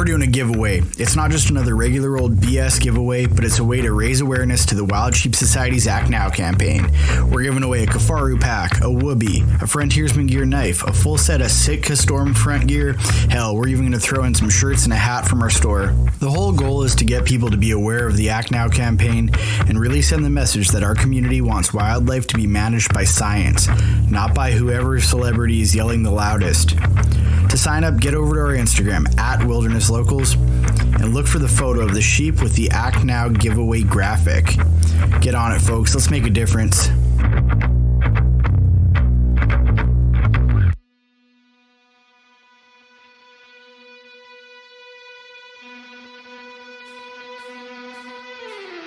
we're doing a giveaway. It's not just another regular old BS giveaway, but it's a way to raise awareness to the Wild Sheep Society's Act Now campaign. We're giving away a Kafaru pack, a Whoopee, a Frontiersman Gear knife, a full set of Sitka Storm front gear. Hell, we're even going to throw in some shirts and a hat from our store. The whole goal is to get people to be aware of the Act Now campaign and really send the message that our community wants wildlife to be managed by science, not by whoever celebrity is yelling the loudest. To sign up, get over to our Instagram @WildernessLocals and look for the photo of the sheep with the Act Now giveaway graphic. Get on it, folks. Let's make a difference.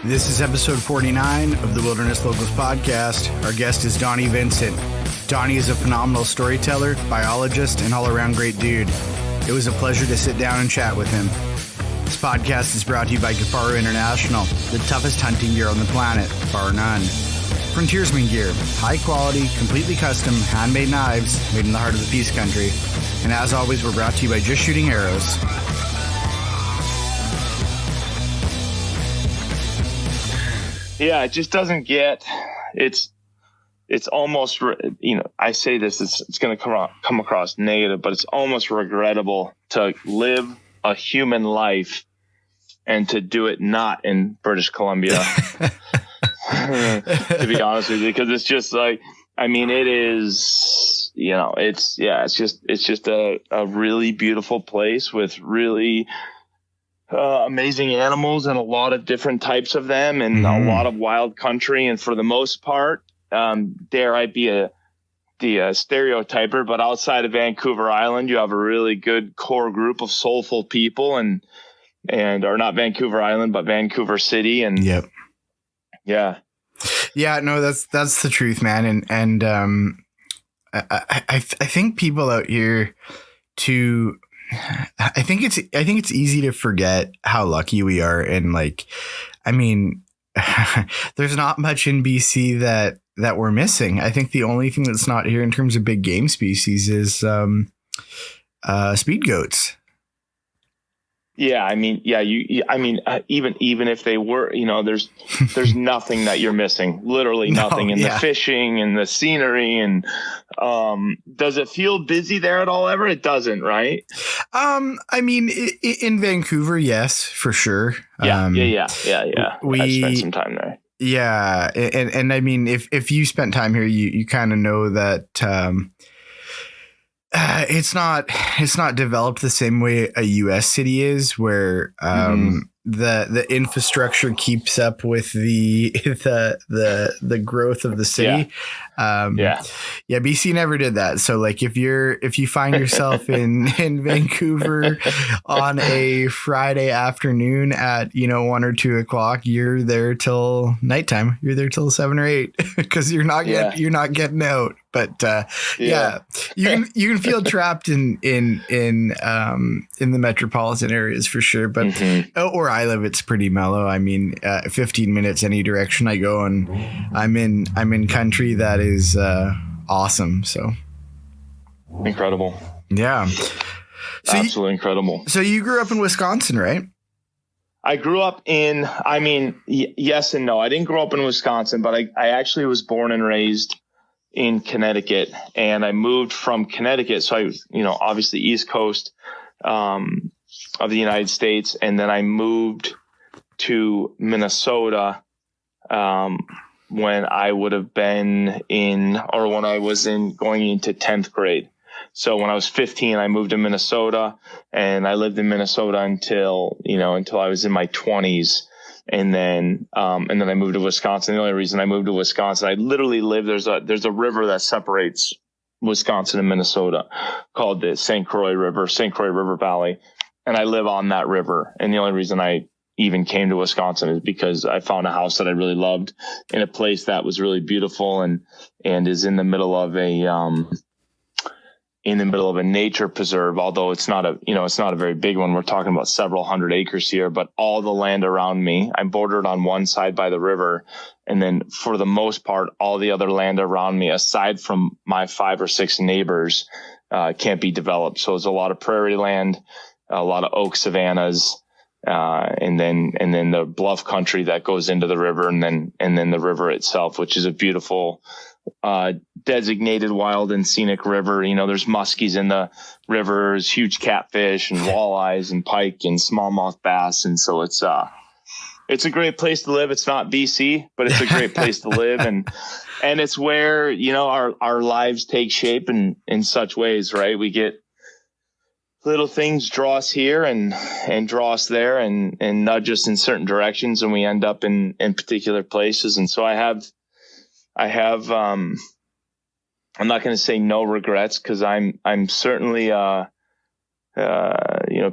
This is episode 49 of the Wilderness Locals podcast. Our guest is Donnie Vincent. Donnie is a phenomenal storyteller, biologist, and all-around great dude. It was a pleasure to sit down and chat with him. This podcast is brought to you by Kafaru International, the toughest hunting gear on the planet, bar none. Frontiersman Gear, high quality, completely custom, handmade knives made in the heart of the Peace Country. And as always, we're brought to you by Just Shooting Arrows. Yeah, it just doesn't get, it's almost, I say this, it's going to come across negative, but it's almost regrettable to live a human life and to do it not in British Columbia, to be honest with you, because it's just like, it is, it's just a really beautiful place with really amazing animals and a lot of different types of them and a lot of wild country. And for the most part, dare I be the stereotyper, but outside of Vancouver Island, you have a really good core group of soulful people and or not Vancouver Island, but Vancouver City. And yep. Yeah. Yeah, no, that's the truth, man. And I think people out here I think it's easy to forget how lucky we are. And there's not much in BC that we're missing. I think the only thing that's not here in terms of big game species is speed goats. Yeah, even if they were, there's nothing that you're missing, literally nothing in the fishing and the scenery. And does it feel busy there at all ever? It doesn't, right? In Vancouver, yes, for sure. Yeah. I spent some time there. Yeah. And if you spent time here, you kind of know that, it's not developed the same way a US city is, where the infrastructure keeps up with the growth of the city. BC never did that. So if you find yourself in Vancouver on a Friday afternoon at 1 or 2 o'clock, you're there till nighttime. You're there till 7 or 8 because you're not getting out. But you can feel trapped in the metropolitan areas for sure. But where I live, it's pretty mellow. 15 minutes any direction I go, and I'm in country that is awesome. So incredible. Yeah. So absolutely incredible. So you grew up in Wisconsin, right? I grew up in, yes and no. I didn't grow up in Wisconsin, but I actually was born and raised in Connecticut, and I moved from Connecticut. So I, obviously East Coast, of the United States. And then I moved to Minnesota, when I would have been when I was going into 10th grade. So when I was 15, I moved to Minnesota, and I lived in Minnesota until I was in my 20s. And then I moved to Wisconsin. The only reason I moved to Wisconsin, I literally live, there's a river that separates Wisconsin and Minnesota called the St. Croix River Valley. And I live on that river. And the only reason I even came to Wisconsin is because I found a house that I really loved in a place that was really beautiful and is in the middle of a nature preserve, although it's not a very big one. We're talking about several hundred acres here, but all the land around me, I'm bordered on one side by the river. And then for the most part, all the other land around me, aside from my 5 or 6 neighbors, can't be developed. So there's a lot of prairie land. a lot of oak savannas, and then the bluff country that goes into the river, and then the river itself, which is a beautiful designated wild and scenic river. There's muskies in the rivers, huge catfish and walleyes and pike and smallmouth bass, and so it's a great place to live. It's not BC, but it's a great place to live, and it's where our lives take shape in such ways, right? We get little things draw us here and draw us there and nudge us in certain directions, and we end up in particular places. And so I have I'm not going to say no regrets, because I'm certainly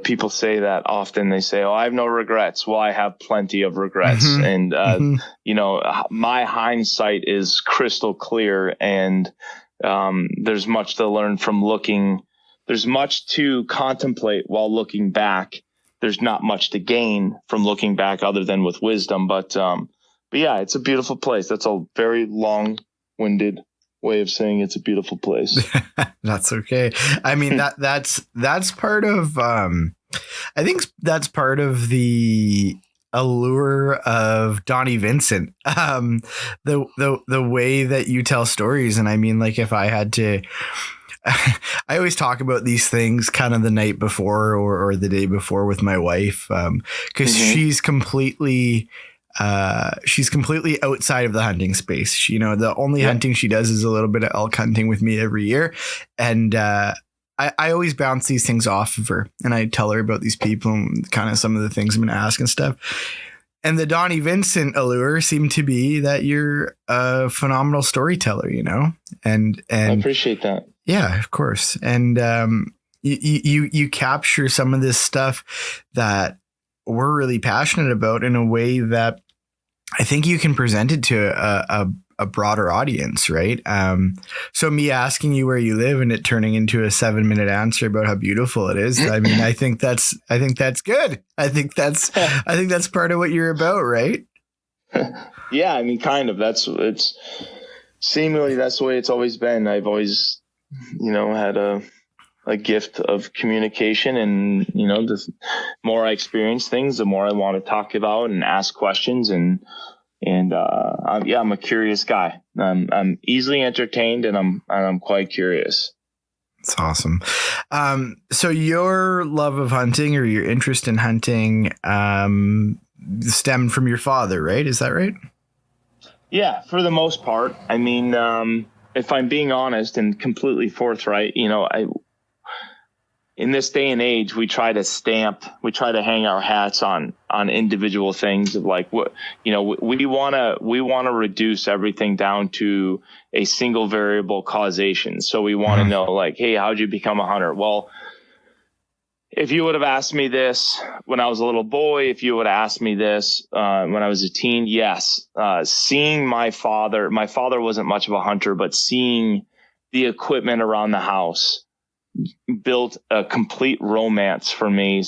people say that often. They say, "Oh, I have no regrets." Well, I have plenty of regrets. And my hindsight is crystal clear, and there's much to learn from looking. There's much to contemplate while looking back. There's not much to gain from looking back other than with wisdom. But yeah, it's a beautiful place. That's a very long-winded way of saying it's a beautiful place. That's okay. I mean, that's part of, I think that's part of the allure of Donnie Vincent. The way that you tell stories. And I mean, like, if I had to, I always talk about these things kind of the night before or the day before with my wife, because she's completely outside of the hunting space. The only hunting she does is a little bit of elk hunting with me every year. And I always bounce these things off of her, and I tell her about these people and kind of some of the things I'm going to ask and stuff. And the Donnie Vincent allure seemed to be that you're a phenomenal storyteller, and I appreciate that. Yeah, of course. And you capture some of this stuff that we're really passionate about in a way that I think you can present it to a broader audience, right? So me asking you where you live and it turning into a 7-minute answer about how beautiful it is. I mean, I think that's good. I think that's part of what you're about, right? Yeah, I mean, kind of. It's seemingly that's the way it's always been. I've always, had a gift of communication, and the more I experience things, the more I want to talk about and ask questions, and I'm a curious guy. I'm easily entertained, and I'm quite curious. That's awesome. So your love of hunting, or your interest in hunting, stemmed from your father, right? Is that right? Yeah, for the most part. I mean, if I'm being honest and completely forthright, in this day and age, we try to hang our hats on individual things of like what, we want to reduce everything down to a single variable causation. So we want to know, like, hey, how'd you become a hunter? Well, if you would have asked me this when I was a little boy, if you would have asked me this when I was a teen, yes. Seeing my father wasn't much of a hunter, but seeing the equipment around the house built a complete romance for me.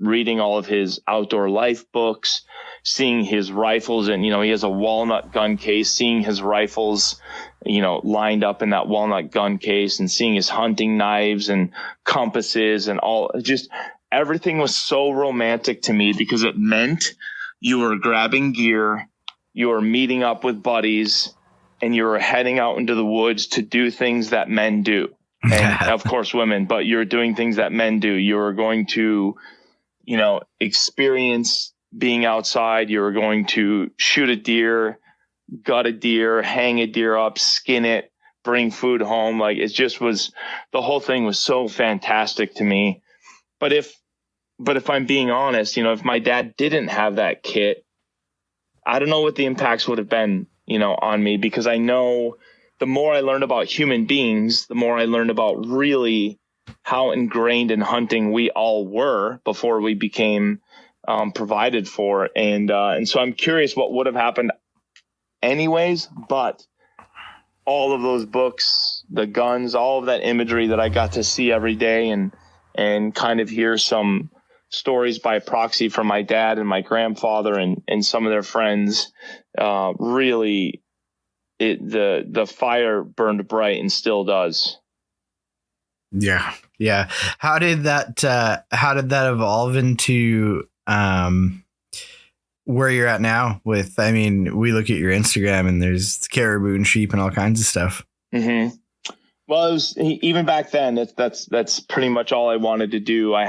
Reading all of his outdoor life books, seeing his rifles, and he has a walnut gun case, seeing his rifles lined up in that walnut gun case, and seeing his hunting knives and compasses and all, just everything was so romantic to me, because it meant you were grabbing gear, you were meeting up with buddies, and you were heading out into the woods to do things that men do. And of course women, but you're doing things that men do. You're going to, experience being outside. You're going to shoot a deer, gut a deer, hang a deer up, skin it, bring food home. Like, it just was, the whole thing was so fantastic to me. But if I'm being honest, if my dad didn't have that kit, I don't know what the impacts would have been, on me, because I know the more I learned about human beings, the more I learned about really how ingrained in hunting we all were before we became provided for. And so I'm curious what would have happened anyways, but all of those books, the guns, all of that imagery that I got to see every day, and kind of hear some stories by proxy from my dad and my grandfather and some of their friends, really, the fire burned bright and still does. Yeah. Yeah. How did that evolve into where you're at now with, I mean, we look at your Instagram and there's caribou and sheep and all kinds of stuff. Mm-hmm. Well, it was even back then. That's pretty much all I wanted to do. I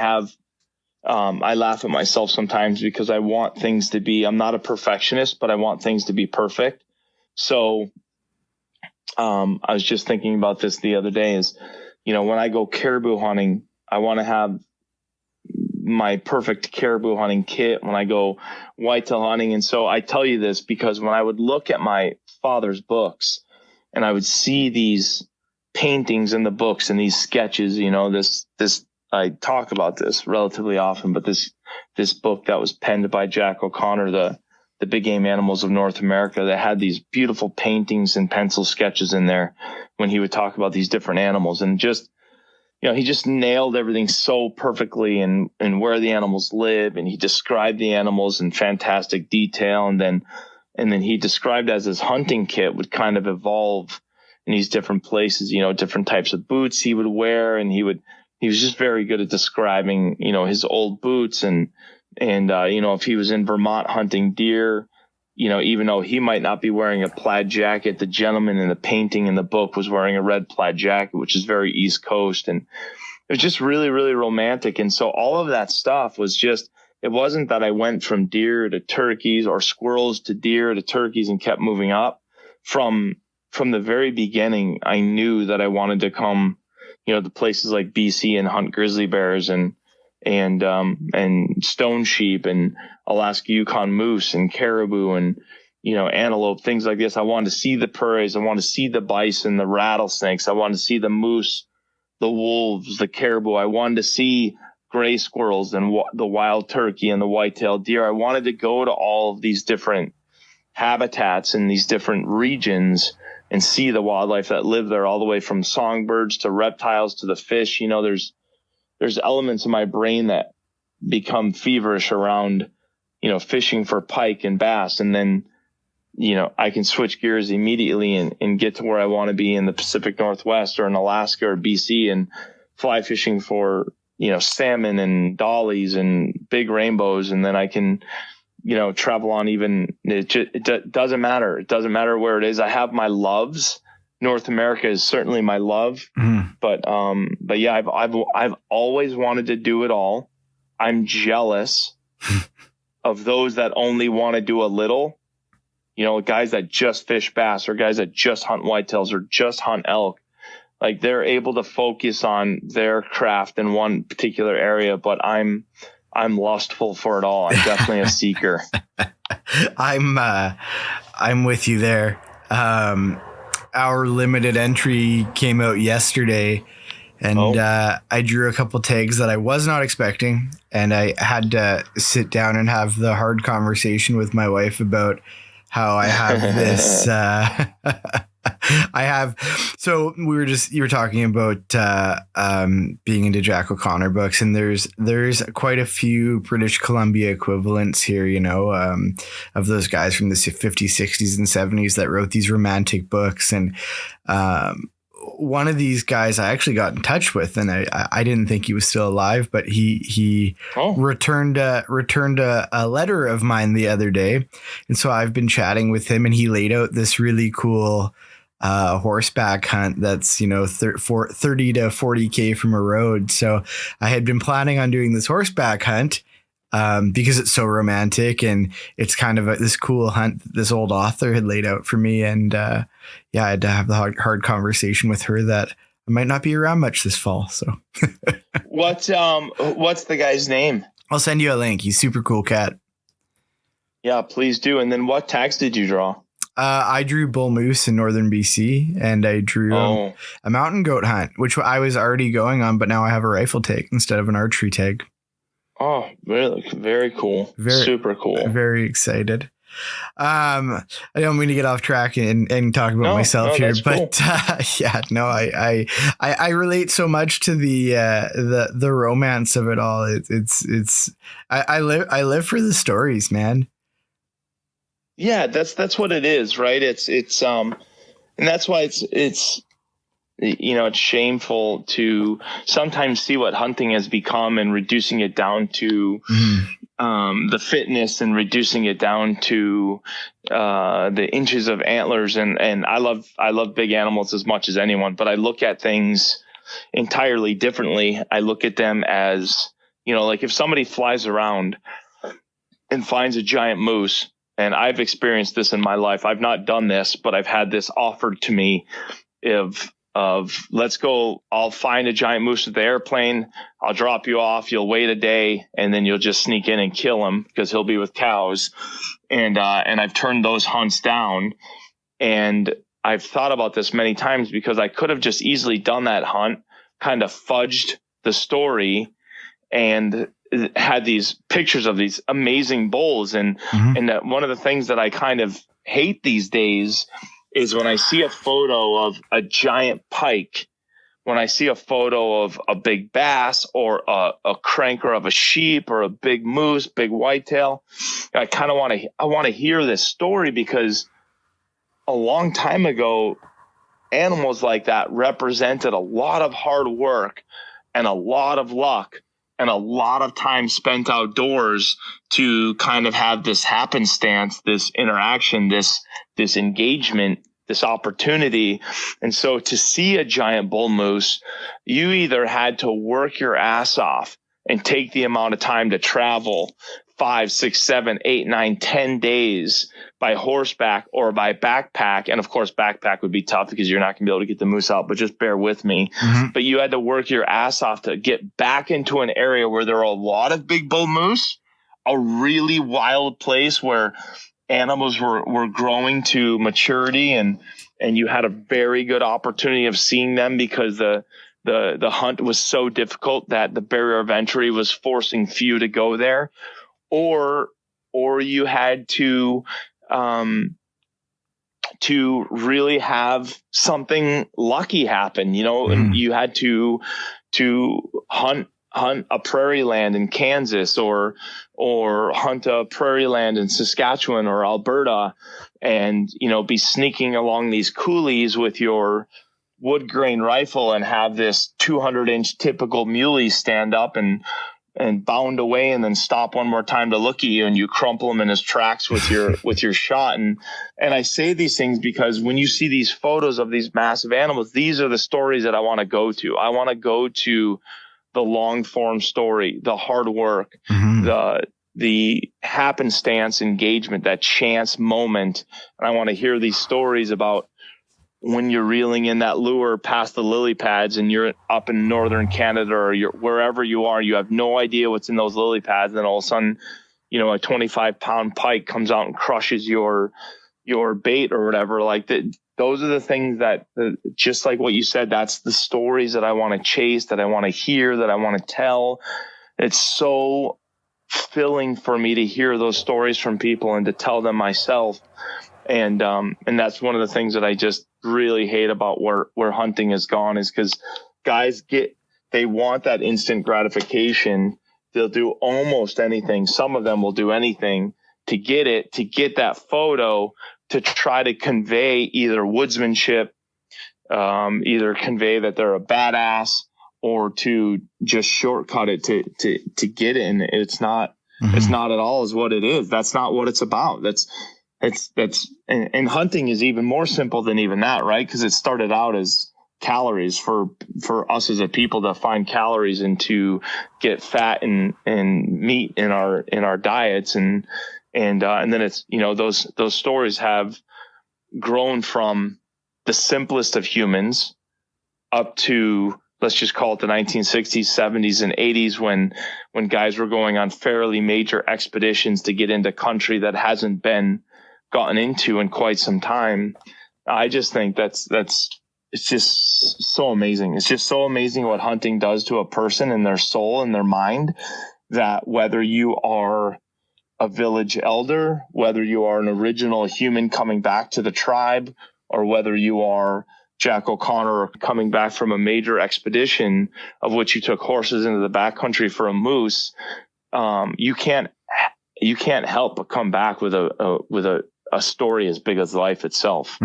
laugh at myself sometimes because I want things to be. I'm not a perfectionist, but I want things to be perfect. So, I was just thinking about this the other day. Is, when I go caribou hunting, I want to have my perfect caribou hunting kit when I go whitetail hunting. And so I tell you this because when I would look at my father's books and I would see these paintings in the books and these sketches, this I talk about this relatively often, but this book that was penned by Jack O'Connor, the Big Game Animals of North America, that had these beautiful paintings and pencil sketches in there when he would talk about these different animals, and just, he just nailed everything so perfectly, and where the animals live, and he described the animals in fantastic detail, and then he described as his hunting kit would kind of evolve in these different places, different types of boots he would wear, and he was just very good at describing, his old boots, and if he was in Vermont hunting deer, even though he might not be wearing a plaid jacket, the gentleman in the painting in the book was wearing a red plaid jacket, which is very East Coast. And it was just really, really romantic. And so all of that stuff was just, it wasn't that I went from deer to turkeys or squirrels to deer to turkeys and kept moving up. From the very beginning, I knew that I wanted to come, to places like BC and hunt grizzly bears and stone sheep and Alaska Yukon moose and caribou and, antelope, things like this. I wanted to see the prairies. I wanted to see the bison, the rattlesnakes. I wanted to see the moose, the wolves, the caribou. I wanted to see gray squirrels and the wild turkey and the white-tailed deer. I wanted to go to all of these different habitats in these different regions and see the wildlife that live there, all the way from songbirds to reptiles to the fish. There's elements in my brain that become feverish around, fishing for pike and bass. And then, I can switch gears immediately and get to where I want to be in the Pacific Northwest or in Alaska or BC and fly fishing for, salmon and dollies and big rainbows. And then I can, travel on even, it doesn't matter. It doesn't matter where it is. I have my loves. North America is certainly my love, but yeah, I've always wanted to do it all. I'm jealous of those that only want to do a little, guys that just fish bass or guys that just hunt whitetails or just hunt elk. Like, they're able to focus on their craft in one particular area, but I'm lustful for it all. I'm definitely a seeker. I'm with you there. Our limited entry came out yesterday, and I drew a couple tags that I was not expecting, and I had to sit down and have the hard conversation with my wife about how I have this. So you were talking about being into Jack O'Connor books, and there's quite a few British Columbia equivalents here, of those guys from the 50s, 60s, and 70s that wrote these romantic books. And one of these guys I actually got in touch with, and I didn't think he was still alive, but he returned a letter of mine the other day. And so I've been chatting with him, and he laid out this really cool horseback hunt that's 30 to 40K from a road. So I had been planning on doing this horseback hunt because it's so romantic, and it's kind of this cool hunt that this old author had laid out for me. And I had to have the hard conversation with her that I might not be around much this fall. So what's the guy's name? I'll send you a link. He's super cool cat. Yeah, please do. And then what tags did you draw? I drew bull moose in northern BC, and I drew a mountain goat hunt, which I was already going on, but now I have a rifle tag instead of an archery tag. Oh, really? Very cool. Super cool. Very excited. I don't mean to get off track and talk about myself here, but cool. I relate so much to the romance of it all. I live for the stories, man. Yeah, that's what it is, right? It's and that's why it's it's shameful to sometimes see what hunting has become and reducing it down to the fitness and reducing it down to the inches of antlers. And I love big animals as much as anyone, but I look at things entirely differently. I look at them as, like if somebody flies around and finds a giant moose, and I've experienced this in my life. I've not done this, but I've had this offered to me of let's go, I'll find a giant moose with the airplane. I'll drop you off. You'll wait a day and then you'll just sneak in and kill him because he'll be with cows. And I've turned those hunts down, and I've thought about this many times because I could have just easily done that hunt, kind of fudged the story and had these pictures of these amazing bulls. And that one of the things that I kind of hate these days is when I see a photo of a giant pike, when I see a photo of a big bass or a cranker of a sheep or a big moose, big whitetail, I kind of want to hear this story, because a long time ago, animals like that represented a lot of hard work and a lot of luck and a lot of time spent outdoors to kind of have this happenstance, this interaction, this engagement, this opportunity. And so to see a giant bull moose, you either had to work your ass off and take the amount of time to travel 5, 6, 7, 8, 9, 10 days by horseback or by backpack. And of course, backpack would be tough because you're not going to be able to get the moose out, but just bear with me. But you had to work your ass off to get back into an area where there are a lot of big bull moose, a really wild place where animals were growing to maturity, and you had a very good opportunity of seeing them because the hunt was so difficult that the barrier of entry was forcing few to go there. Or you had to really have something lucky happen, and you had to hunt a prairie land in Kansas or hunt a prairie land in Saskatchewan or Alberta, and be sneaking along these coulees with your wood grain rifle and have this 200-inch typical muley stand up and bound away and then stop one more time to look at you, and you crumple him in his tracks with your shot. And I say these things because when you see these photos of these massive animals, these are the stories that I want to go to. I want to go to the long form story, the hard work, the happenstance engagement, that chance moment. And I want to hear these stories about when you're reeling in that lure past the lily pads and you're up in northern Canada or you're wherever you are, you have no idea what's in those lily pads. And then all of a sudden, a 25-pound pike comes out and crushes your bait or whatever. Like that. Those are the things that, just like what you said, that's the stories that I want to chase, that I want to hear, that I want to tell. It's so filling for me to hear those stories from people and to tell them myself. And that's one of the things that I just really hate about where hunting has gone, is because guys they want that instant gratification. They'll do almost anything. Some of them will do anything to get that photo, to try to convey either woodsmanship, either convey that they're a badass, or to just shortcut it to get it. And it's not at all is what it is. That's not what it's about. And hunting is even more simple than even that, right? Because it started out as calories for us as a people, to find calories and to get fat and meat in our diets. And then it's, those stories have grown from the simplest of humans up to, let's just call it the 1960s, 70s, and 80s, when guys were going on fairly major expeditions to get into country that hasn't been gotten into in quite some time. I just think it's just so amazing. It's just so amazing what hunting does to a person and their soul and their mind, that whether you are a village elder, whether you are an original human coming back to the tribe, or whether you are Jack O'Connor coming back from a major expedition of which you took horses into the backcountry for a moose, you can't help but come back with a story as big as life itself.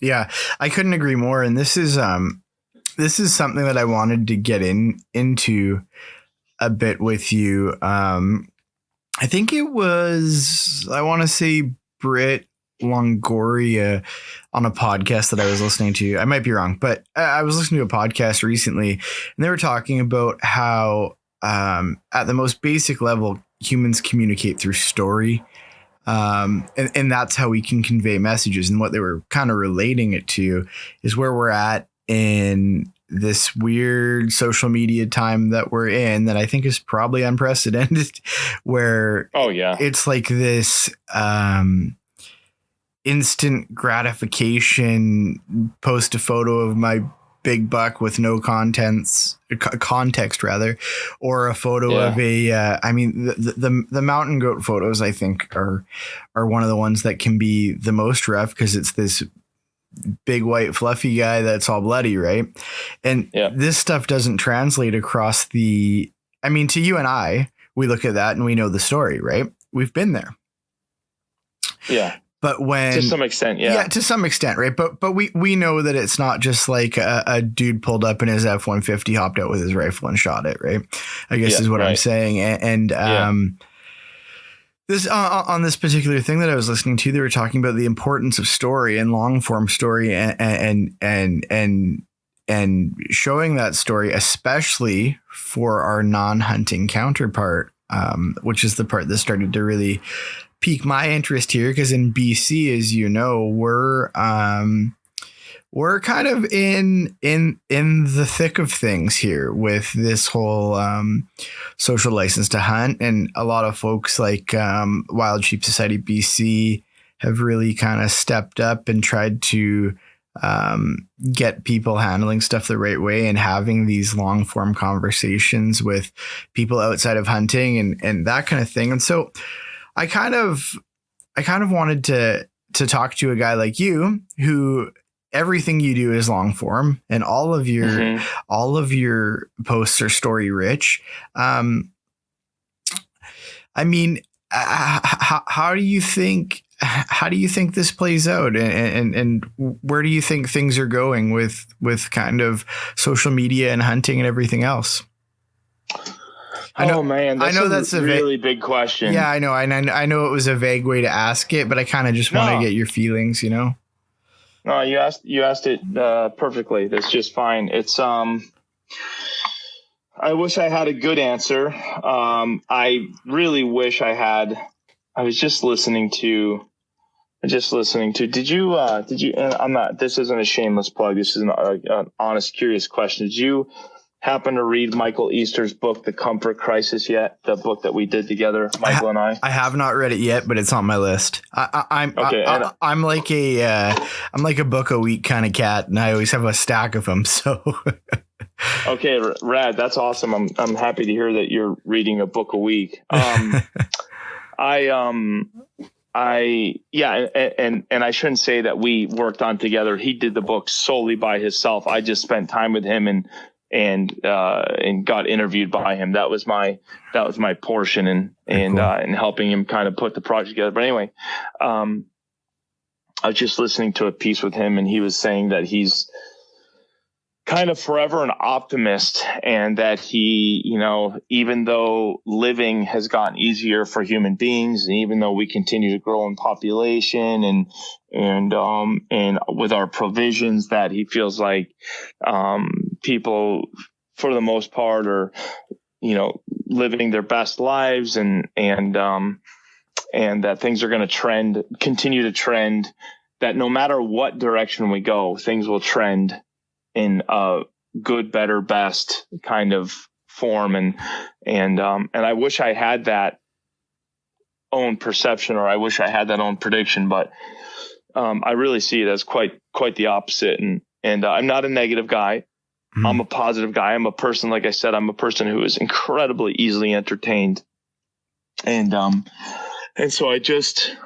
Yeah, I couldn't agree more. And this is something that I wanted to get into a bit with you. I think it was, I want to say, Britt Longoria on a podcast that I was listening to. I might be wrong, but I was listening to a podcast recently, and they were talking about how at the most basic level, humans communicate through story. And that's how we can convey messages. And what they were kind of relating it to is where we're at in this weird social media time that we're in, that I think is probably unprecedented, where it's like this instant gratification, post a photo of my big buck with no context rather, or a photo of a the mountain goat photos, I think are one of the ones that can be the most rough, because it's this big white fluffy guy that's all bloody, right? And this stuff doesn't translate across to you and I. We look at that and we know the story, right? We've been there. But when, to some extent, to some extent, right? But we know that it's not just like a dude pulled up in his F-150, hopped out with his rifle and shot it, right? I guess is what I'm saying. And this on this particular thing that I was listening to, they were talking about the importance of story and long form story and showing that story, especially for our non-hunting counterpart, which is the part that started to really pique my interest here, because in BC, as you know, we're kind of in the thick of things here with this whole social license to hunt, and a lot of folks like Wild Sheep Society BC have really kind of stepped up and tried to get people handling stuff the right way and having these long form conversations with people outside of hunting and that kind of thing. And so I kind of wanted to talk to a guy like you, who everything you do is long form and all of your posts are story rich. How do you think this plays out, and where do you think things are going with kind of social media and hunting and everything else? I know that's a really big question. Yeah, I know. I know it was a vague way to ask it, but I kind of just want to get your feelings, you know? No, you asked it perfectly. That's just fine. It's I wish I had a good answer. I really wish I had. I was just listening to. Did you? And I'm not. This isn't a shameless plug. This is an honest, curious question. Did you happen to read Michael Easter's book, The Comfort Crisis, yet? The book that we did together, Michael and I. I have not read it yet, but it's on my list. I'm like a book a week kind of cat, and I always have a stack of them. So. Okay, rad. That's awesome. I'm happy to hear that you're reading a book a week. And I shouldn't say that we worked on together. He did the book solely by himself. I just spent time with him and got interviewed by him. That was my portion in helping him kind of put the project together. But anyway, I was just listening to a piece with him, and he was saying that he's kind of forever an optimist, and that he, even though living has gotten easier for human beings, and even though we continue to grow in population and with our provisions, that he feels like people for the most part are living their best lives, and that things are going to continue to trend, that no matter what direction we go, things will trend in a good, better, best kind of form. And I wish I had that own perception, or I wish I had that own prediction, but I really see it as quite the opposite. And I'm not a negative guy. Mm-hmm. I'm a positive guy. I'm a person, like I said, I'm a person who is incredibly easily entertained. And so I just,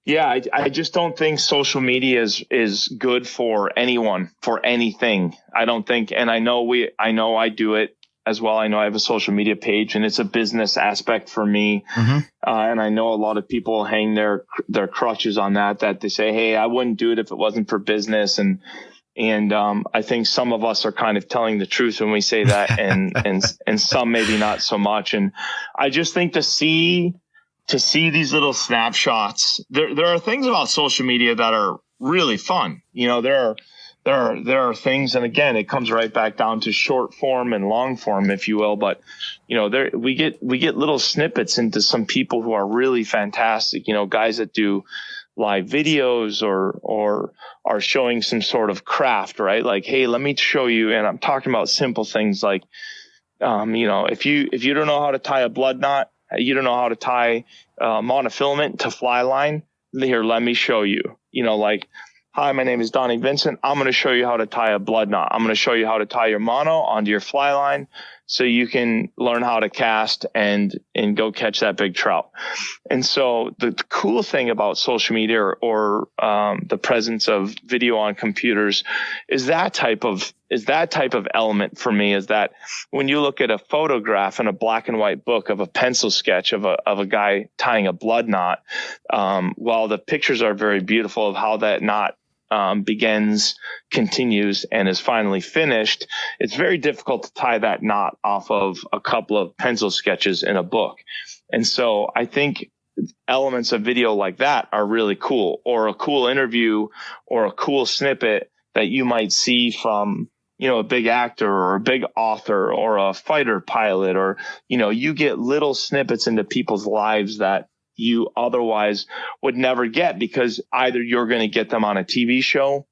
I just don't think social media is good for anyone, for anything. I don't think, and I know I do it as well. I know I have a social media page, and it's a business aspect for me. Mm-hmm. And I know a lot of people hang their crutches on that they say, hey, I wouldn't do it if it wasn't for business. And I think some of us are kind of telling the truth when we say that, and some maybe not so much. And I just think to see these little snapshots, there are things about social media that are really fun. There are things, and again, it comes right back down to short form and long form, if you will. But we get little snippets into some people who are really fantastic. Guys that do live videos or are showing some sort of craft, right? Like, hey, let me show you. And I'm talking about simple things like, if you don't know how to tie a blood knot, you don't know how to tie monofilament to fly line, here, let me show you. Like, hi, my name is Donnie Vincent. I'm going to show you how to tie a blood knot. I'm going to show you how to tie your mono onto your fly line so you can learn how to cast and go catch that big trout. And so the cool thing about social media or the presence of video on computers is that type of element for me, is that when you look at a photograph in a black and white book of a pencil sketch of a guy tying a blood knot, while the pictures are very beautiful of how that knot begins, continues, and is finally finished, it's very difficult to tie that knot off of a couple of pencil sketches in a book. And so I think elements of video like that are really cool, or a cool interview or a cool snippet that you might see from, a big actor or a big author or a fighter pilot, or, you get little snippets into people's lives that you otherwise would never get, because either you're going to get them on a TV show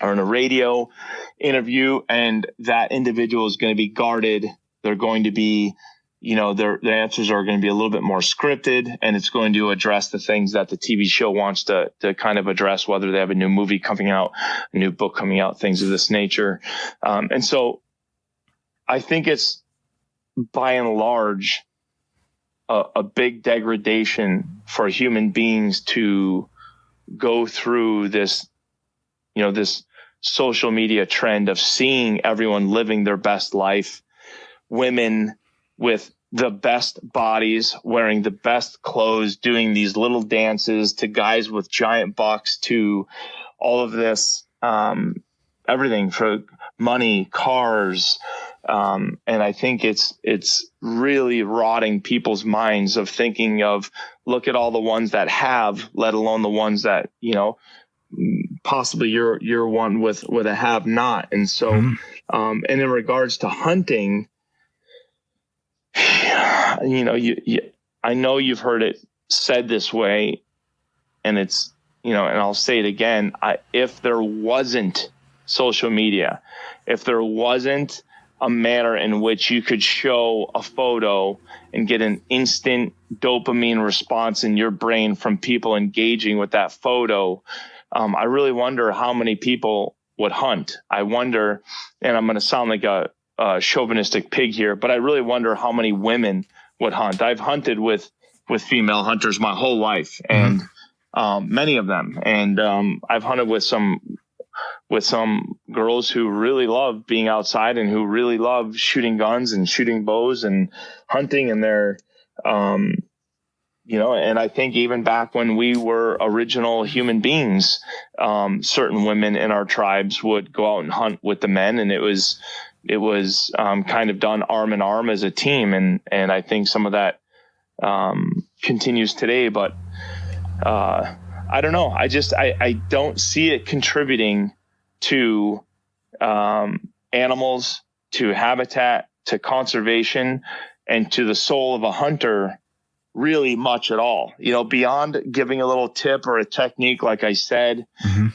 or in a radio interview, and that individual is going to be guarded. They're going to be, their answers are going to be a little bit more scripted, and it's going to address the things that the TV show wants to kind of address, whether they have a new movie coming out, a new book coming out, things of this nature. And so I think it's by and large a big degradation for human beings to go through this, this social media trend of seeing everyone living their best life, women with the best bodies, wearing the best clothes, doing these little dances, to guys with giant bucks, to all of this, everything for money, cars. And I think it's really rotting people's minds of thinking of, look at all the ones that have, let alone the ones that, possibly you're one with a have not. And so, and in regards to hunting, I know you've heard it said this way, and it's, and I'll say it again. If there wasn't social media, if there wasn't a manner in which you could show a photo and get an instant dopamine response in your brain from people engaging with that photo, I really wonder how many people would hunt. I wonder, and I'm going to sound like a chauvinistic pig here, but I really wonder how many women would hunt. I've hunted with female hunters my whole life, and many of them, and I've hunted with some girls who really love being outside and who really love shooting guns and shooting bows and hunting, and they're and I think even back when we were original human beings, certain women in our tribes would go out and hunt with the men, and it was kind of done arm in arm as a team. And I think some of that continues today, but I don't know. I don't see it contributing to animals, to habitat, to conservation, and to the soul of a hunter really much at all. Beyond giving a little tip or a technique, like I said,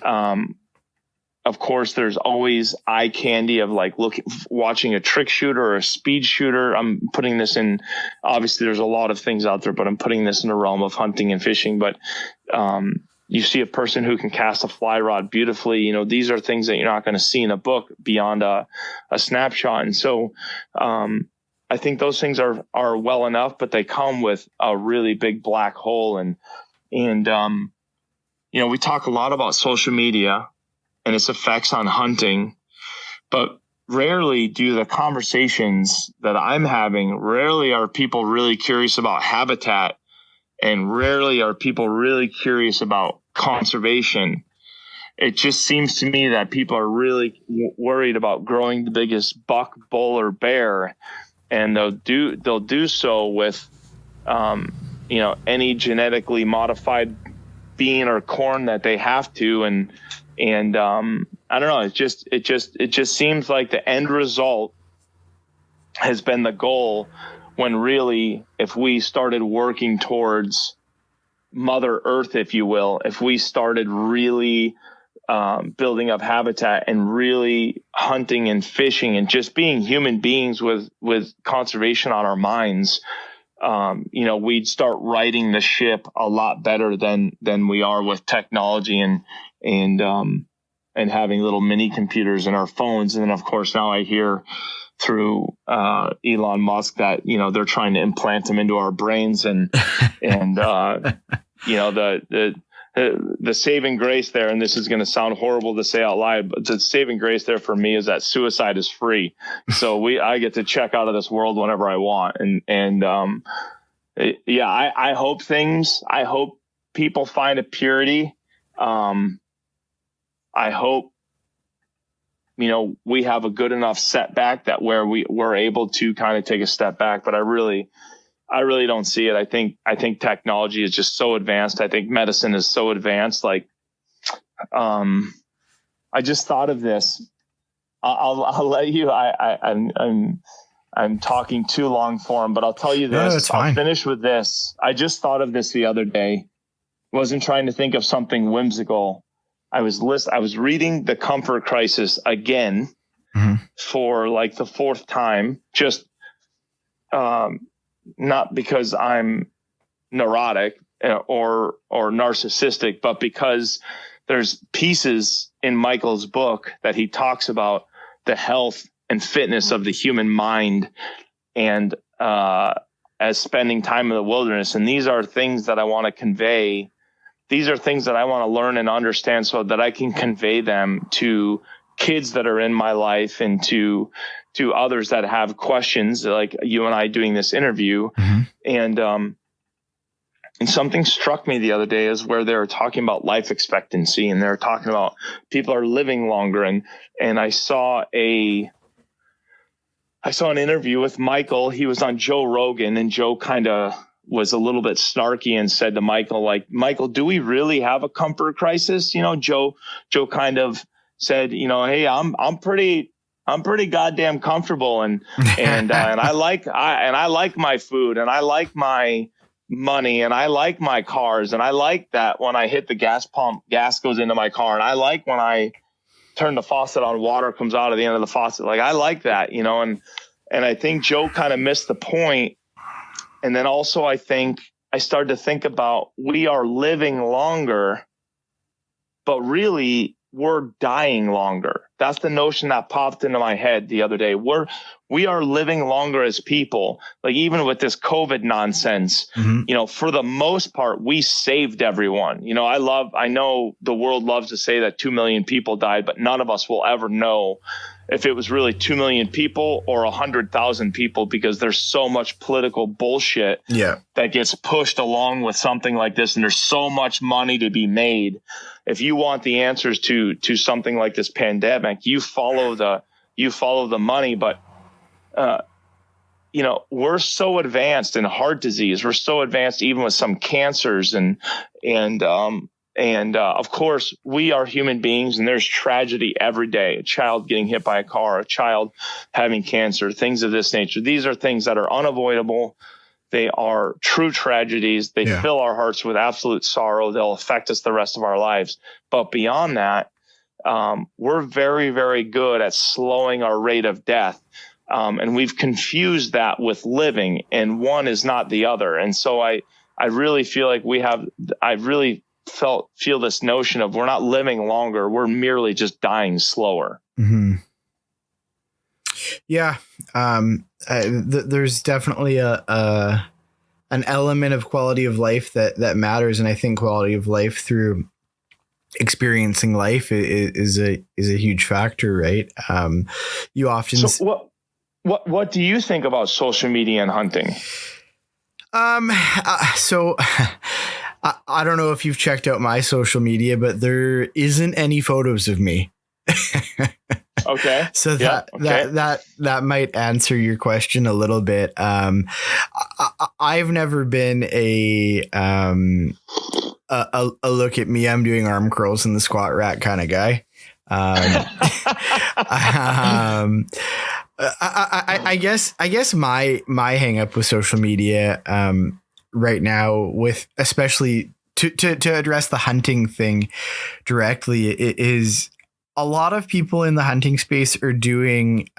of course, there's always eye candy of like watching a trick shooter or a speed shooter. I'm putting this in, obviously there's a lot of things out there, but I'm putting this in the realm of hunting and fishing. But you see a person who can cast a fly rod beautifully. These are things that you're not going to see in a book beyond a snapshot. And so I think those things are well enough, but they come with a really big black hole. And we talk a lot about social media and its effects on hunting, but rarely do the conversations that I'm having, rarely are people really curious about habitat, and rarely are people really curious about conservation. It just seems to me that people are really worried about growing the biggest buck, bull, or bear, and they'll do so with, any genetically modified bean or corn that they have to, and I don't know. It just seems like the end result has been the goal, when really, if we started working towards Mother Earth, if you will, if we started really building up habitat and really hunting and fishing and just being human beings with conservation on our minds, we'd start riding the ship a lot better than we are with technology and having little mini computers in our phones. And then, of course, now I hear through Elon Musk that they're trying to implant them into our brains, and the saving grace there, and this is going to sound horrible to say out loud, but the saving grace there for me is that suicide is free. So I get to check out of this world whenever I want. I hope people find a purity. I hope, we have a good enough setback that where we're able to kind of take a step back, but I really don't see it. I think technology is just so advanced. I think medicine is so advanced. Like, I just thought of this. I'll let you. I'm talking too long for him, but I'll tell you this. No, that's fine. I'll finish with this. I just thought of this the other day. Wasn't trying to think of something whimsical. I was reading The Comfort Crisis again for like the fourth time. Just not because I'm neurotic or narcissistic, but because there's pieces in Michael's book that he talks about the health and fitness of the human mind, and as spending time in the wilderness. And these are things that I want to convey. These are things that I want to learn and understand so that I can convey them to kids that are in my life and to others that have questions, like you and I doing this interview. And something struck me the other day is where they were talking about life expectancy, and they're talking about people are living longer. And I saw an interview with Michael. He was on Joe Rogan, and Joe kind of was a little bit snarky and said to Michael, like, Michael, do we really have a comfort crisis? Joe kind of said, hey, I'm pretty goddamn comfortable. And I like my food, and I like my money, and I like my cars. And I like that when I hit the gas pump, gas goes into my car. And I like when I turn the faucet on, water comes out of the end of the faucet. Like, I like that, and I think Joe kind of missed the point. And then also I think I started to think about, we are living longer, but really we're dying longer. That's the notion that popped into my head the other day. We are living longer as people. Like, even with this COVID nonsense, for the most part, we saved everyone. I know the world loves to say that 2 million people died, but none of us will ever know if it was really 2 million people or 100,000 people, because there's so much political bullshit that gets pushed along with something like this. And there's so much money to be made. If you want the answers to something like this pandemic, you follow the money. But, we're so advanced in heart disease. We're so advanced even with some cancers, and of course, we are human beings, and there's tragedy every day. A child getting hit by a car, a child having cancer, things of this nature. These are things that are unavoidable. They are true tragedies. They fill our hearts with absolute sorrow. They'll affect us the rest of our lives. But beyond that, we're very, very good at slowing our rate of death. And we've confused that with living, and one is not the other. And so I really feel like feel this notion of, we're not living longer. We're merely just dying slower. Yeah. There's definitely an element of quality of life that matters. And I think quality of life through experiencing life is a huge factor, right? You often. So what do you think about social media and hunting? So I don't know if you've checked out my social media, but there isn't any photos of me. Okay. So that might answer your question a little bit. I've never been a look at me, I'm doing arm curls in the squat rack kind of guy. I guess my hang up with social media right now, with especially to address the hunting thing directly, it is a lot of people in the hunting space are doing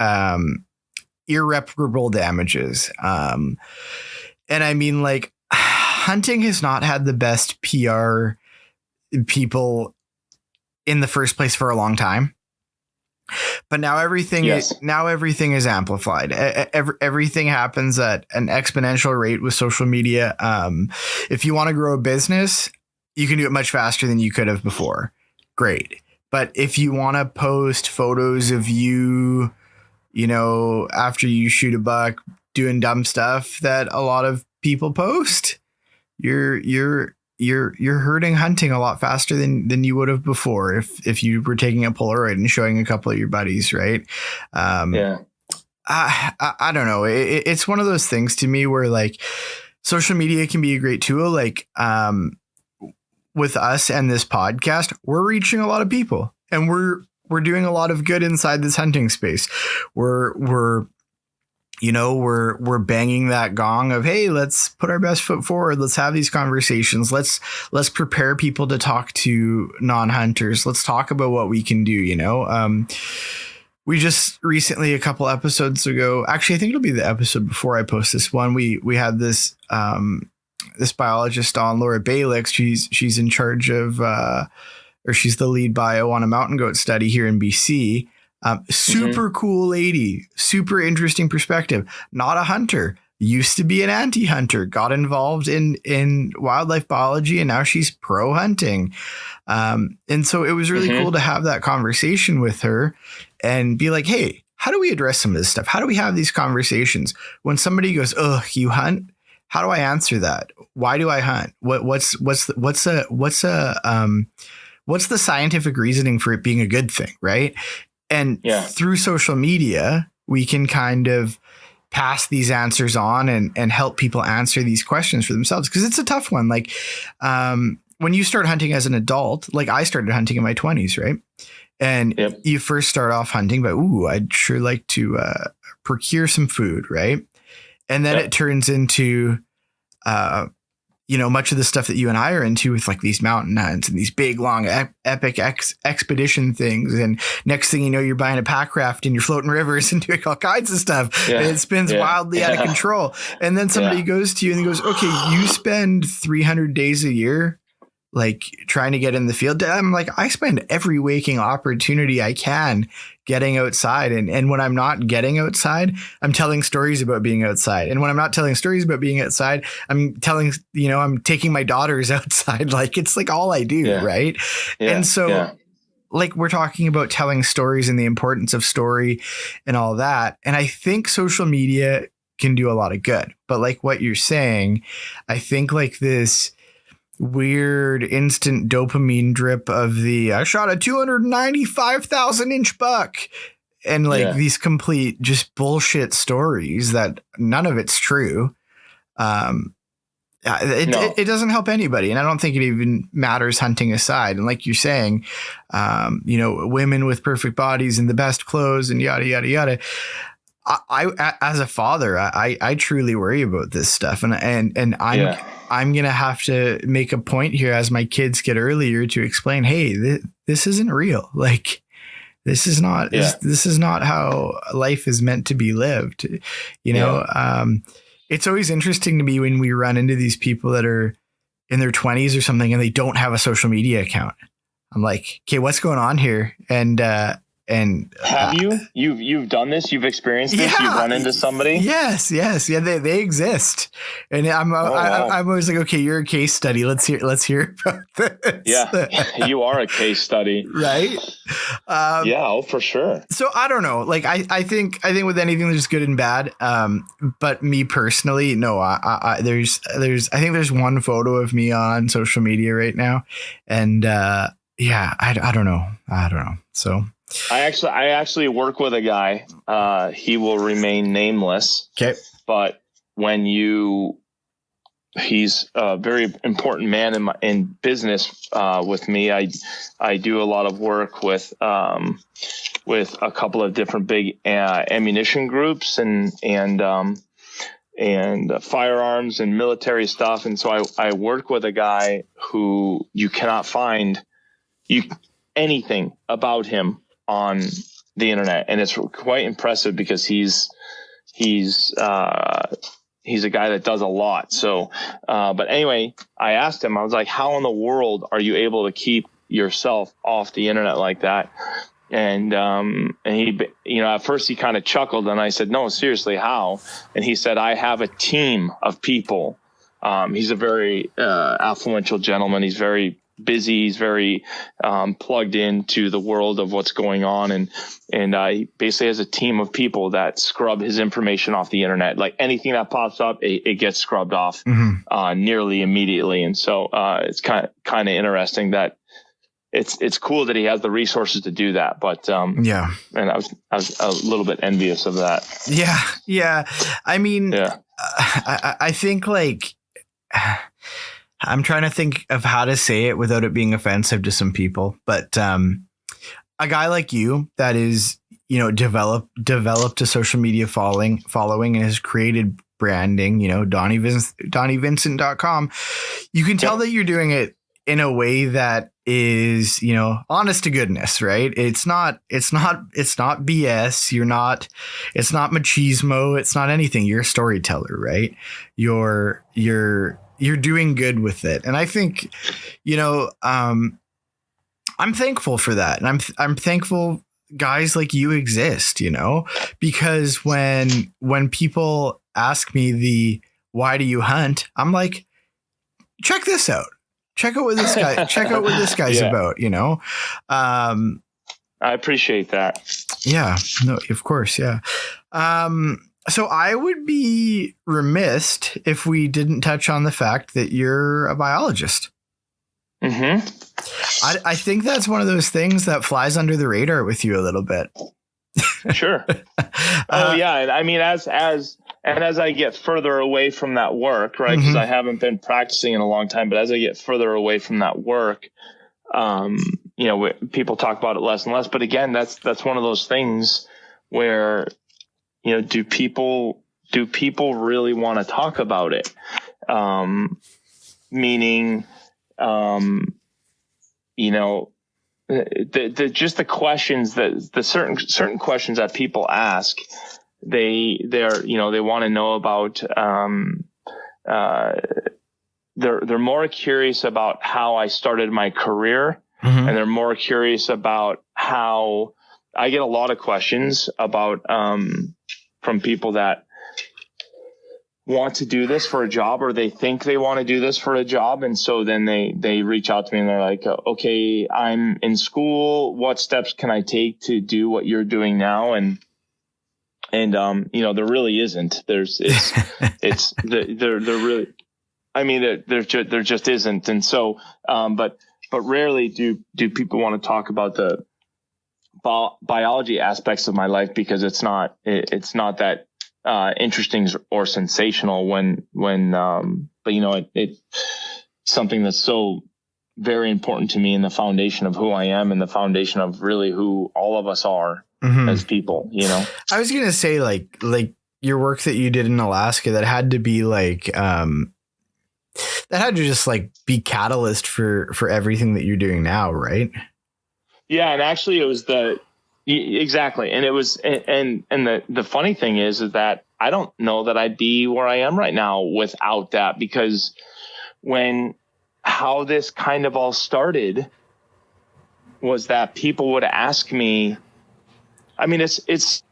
irreparable damages. And I mean, like, hunting has not had the best PR people in the first place for a long time. But now everything is amplified. Everything happens at an exponential rate with social media. If you want to grow a business, you can do it much faster than you could have before. Great. But if you want to post photos of you, after you shoot a buck doing dumb stuff that a lot of people post, you're hurting hunting a lot faster than you would have before if you were taking a Polaroid and showing a couple of your buddies, right? I don't know. It's one of those things to me where, like, social media can be a great tool. Like, with us and this podcast, we're reaching a lot of people, and we're doing a lot of good inside this hunting space. We're banging that gong of, hey, let's put our best foot forward. Let's have these conversations. Let's prepare people to talk to non-hunters. Let's talk about what we can do. We just recently, a couple episodes ago, actually, I think it'll be the episode before I post this one, we had this this biologist on, Laura Bailix. She's in charge of or she's the lead bio on a mountain goat study here in BC. Super cool lady, super interesting perspective. Not a hunter, used to be an anti-hunter, got involved in wildlife biology, and now she's pro hunting. And so it was really cool to have that conversation with her and be like, hey, how do we address some of this stuff? How do we have these conversations when somebody goes, oh, you hunt? How do I answer that? Why do I hunt? What's the scientific reasoning for it being a good thing, right? And through social media, we can kind of pass these answers on and help people answer these questions for themselves, because it's a tough one. Like, when you start hunting as an adult, like I started hunting in my 20s, right? And you first start off hunting, but I'd sure like to procure some food, right? And then it turns into much of the stuff that you and I are into with, like, these mountain hunts and these big, long, epic expedition things. And next thing you know, you're buying a pack raft and you're floating rivers and doing all kinds of stuff. And it spins wildly out of control. And then somebody goes to you and goes, okay, you spend 300 days a year, like, trying to get in the field. I'm like, I spend every waking opportunity I can getting outside. And when I'm not getting outside, I'm telling stories about being outside. And when I'm not telling stories about being outside, I'm taking my daughters outside. Like, it's like all I do. Right. And so like, we're talking about telling stories and the importance of story and all that. And I think social media can do a lot of good, but like what you're saying, I think, like, this weird instant dopamine drip of I shot a 295,000 inch buck, and like these complete just bullshit stories that none of it's true. It doesn't help anybody. And I don't think it even matters, hunting aside. And like you're saying, women with perfect bodies and the best clothes and yada, yada, yada. I as a father, I truly worry about this stuff. And I'm going to have to make a point here as my kids get earlier to explain, hey, this isn't real. Like, this is not how life is meant to be lived. It's always interesting to me when we run into these people that are in their 20s or something and they don't have a social media account. I'm like, okay, what's going on here? And And have you've done this? You've experienced this? You've run into somebody? Yes. Yeah. They exist. And I'm always like, okay, you're a case study. Let's hear about this. Yeah. You are a case study. Right. For sure. So I don't know. Like, I think with anything, there's good and bad. But me personally, no, I think there's one photo of me on social media right now. And, I don't know. So I actually work with a guy. He will remain nameless. Okay. But he's a very important man in business with me. I do a lot of work with a couple of different big ammunition groups and firearms and military stuff. And so I work with a guy who you cannot find anything about him on the internet. And it's quite impressive because he's a guy that does a lot. So, but anyway, I asked him, I was like, how in the world are you able to keep yourself off the internet like that? And he, at first he kind of chuckled, and I said, no, seriously, how? And he said, I have a team of people. He's a very affluential gentleman. He's very busy. He's very plugged into the world of what's going on. And he basically has a team of people that scrub his information off the internet. Like anything that pops up, it gets scrubbed off nearly immediately. And so it's kind of interesting that it's cool that he has the resources to do that. But and I was a little bit envious of that. Yeah. I mean, I think like I'm trying to think of how to say it without it being offensive to some people, but a guy like you that is, developed a social media following and has created branding, DonnieVincent.com. You can tell that you're doing it in a way that is, honest to goodness, right? It's not BS. It's not machismo. It's not anything. You're a storyteller, right? You're doing good with it. And I think, I'm thankful for that. And I'm thankful guys like you exist, because when people ask me why do you hunt? I'm like, check this out. Check out what this guy's about, I appreciate that. Yeah, no, of course. Yeah. So I would be remiss if we didn't touch on the fact that you're a biologist. Mm-hmm. I think that's one of those things that flies under the radar with you a little bit. Sure. And I mean, as I get further away from that work, right? Because I haven't been practicing in a long time, but as I get further away from that work, people talk about it less and less. But again, that's one of those things where, do people really want to talk about it? Meaning, just the questions that the certain questions that people ask, they want to know about, they're more curious about how I started my career, and they're more curious about how I get a lot of questions about, from people that want to do this for a job, or they think they want to do this for a job. And so then they reach out to me and they're like, okay, I'm in school. What steps can I take to do what you're doing now? And there really isn't. There just isn't. And so, but rarely do people want to talk about the biology aspects of my life, because it's not that interesting or sensational but it's something that's so very important to me, and the foundation of who I am, and the foundation of really who all of us are as people, I was going to say like your work that you did in Alaska, that had to be like, that had to just like be catalyst for everything that you're doing now. Right. Yeah. And actually it was exactly. And it was, and the funny thing is that I don't know that I'd be where I am right now without that, because how this kind of all started was that people would ask me, I mean, it's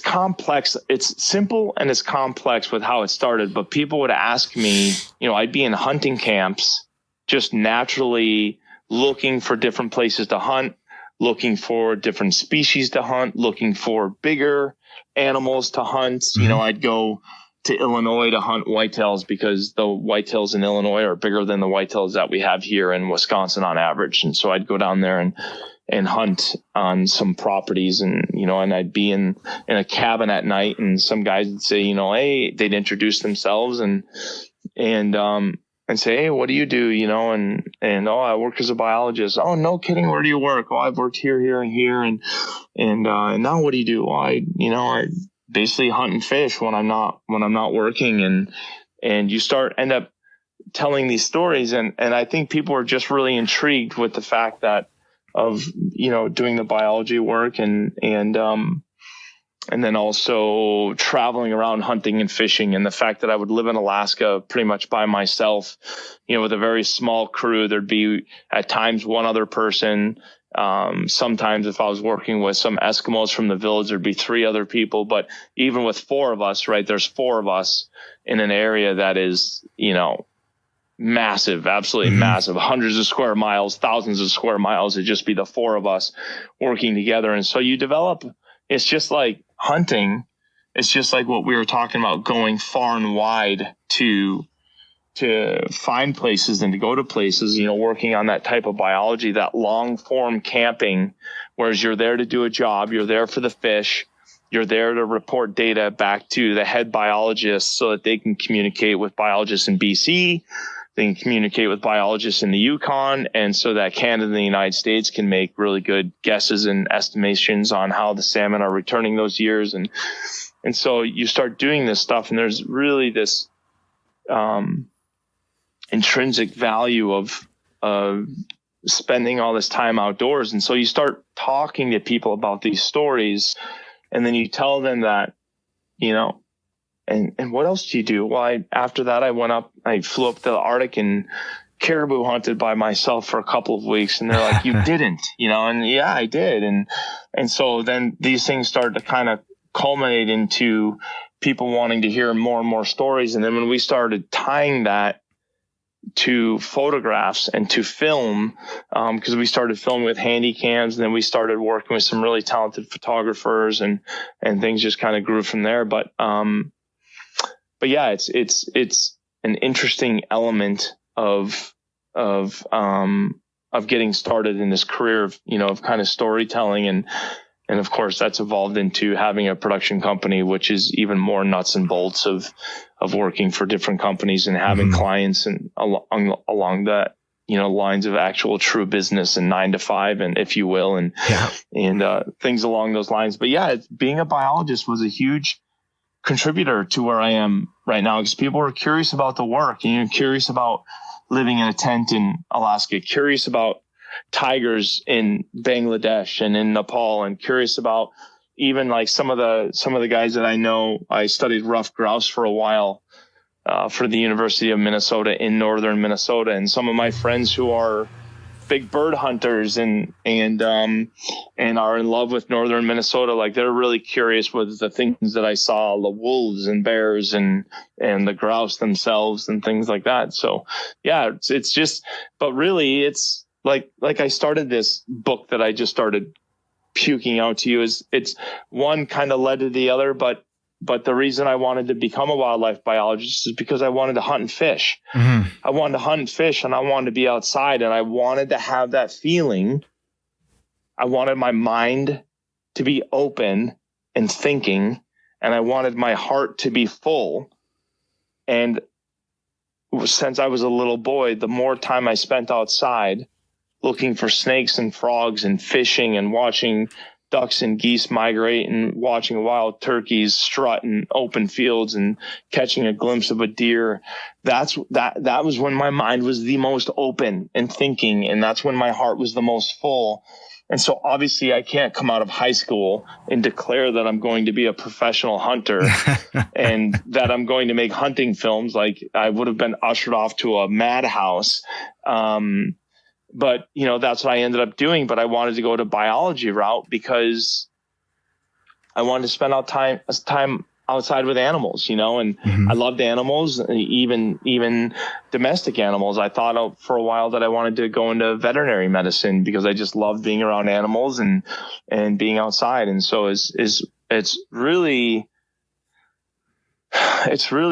complex. It's simple and it's complex with how it started. But people would ask me, I'd be in hunting camps, just naturally looking for different places to hunt, looking for different species to hunt, looking for bigger animals to hunt. I'd go to Illinois to hunt whitetails because the whitetails in Illinois are bigger than the whitetails that we have here in Wisconsin on average. And so I'd go down there and hunt on some properties, and I'd be in a cabin at night, and some guys would say, hey, they'd introduce themselves and say, hey, what do you do? And oh, I work as a biologist. Oh, no kidding. Where do you work? Oh, I've worked here, here, and here. And now what do you do? Well, I basically hunt and fish when I'm not working. And you end up telling these stories. And I think people are just really intrigued with the fact that of, doing the biology work and then also traveling around hunting and fishing, and the fact that I would live in Alaska pretty much by myself, with a very small crew. There'd be at times one other person. Sometimes if I was working with some Eskimos from the village, there'd be 3 other people. But even with 4 of us, right, there's 4 of us in an area that is, massive, absolutely massive, hundreds of square miles, thousands of square miles. It'd just be the 4 of us working together. And so you develop, it's just like hunting. It's just like what we were talking about, going far and wide to find places and to go to places, working on that type of biology, that long form camping, whereas you're there to do a job, you're there for the fish, you're there to report data back to the head biologists so that they can communicate with biologists in BC, they can communicate with biologists in the Yukon, and so that Canada and the United States can make really good guesses and estimations on how the salmon are returning those years. And so you start doing this stuff, and there's really this intrinsic value of spending all this time outdoors. And so you start talking to people about these stories, and then you tell them that, and what else do you do? Well, after that, I flew up to the Arctic and caribou hunted by myself for a couple of weeks. And they're like, you didn't, and yeah, I did. And so then these things started to kind of culminate into people wanting to hear more and more stories. And then when we started tying that to photographs and to film, because we started filming with handy cams, and then we started working with some really talented photographers, and things just kind of grew from there. But yeah, it's an interesting element of getting started in this career of kind of storytelling. And of course that's evolved into having a production company, which is even more nuts and bolts of working for different companies and having clients and along that, lines of actual true business and 9 to 5, and if you will, and things along those lines. But yeah, being a biologist was a huge contributor to where I am right now, because people are curious about the work, and you're curious about living in a tent in Alaska, curious about tigers in Bangladesh and in Nepal, and curious about even like some of the guys that I know. I studied rough grouse for a while for the University of Minnesota in northern Minnesota, and some of my friends who are big bird hunters and are in love with northern Minnesota, like they're really curious with the things that I saw, the wolves and bears and the grouse themselves and things like that. So yeah, it's just, but really it's like I started this book that I just started puking out to you, is it's one kind of led to the other, but the reason I wanted to become a wildlife biologist is because I wanted to hunt and fish. I wanted to hunt and fish, and I wanted to be outside, and I wanted to have that feeling. I wanted my mind to be open and thinking, and I wanted my heart to be full. And since I was a little boy, the more time I spent outside looking for snakes and frogs and fishing and watching ducks and geese migrate and watching wild turkeys strut in open fields and catching a glimpse of a deer, that was when my mind was the most open and thinking, and that's when my heart was the most full. And so obviously I can't come out of high school and declare that I'm going to be a professional hunter and that I'm going to make hunting films. Like I would have been ushered off to a madhouse. But that's what I ended up doing. But I wanted to go to biology route because I wanted to spend time outside with animals, and I loved animals, even domestic animals. I thought for a while that I wanted to go into veterinary medicine because I just loved being around animals and being outside. And so it's really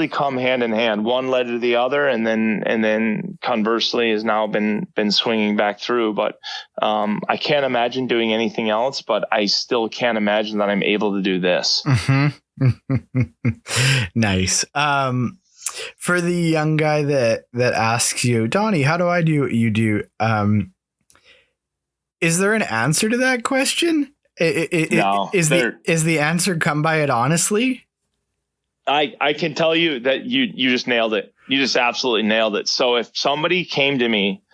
come hand in hand. One led to the other, and then conversely has now been swinging back through. But I can't imagine doing anything else, but I still can't imagine that I'm able to do this. Nice. For the young guy that asks you, Donnie, how do I do what you do? Is there an answer to that question? No. Is the answer come by it honestly? I can tell you that you just nailed it. You just absolutely nailed it. So if somebody came to me,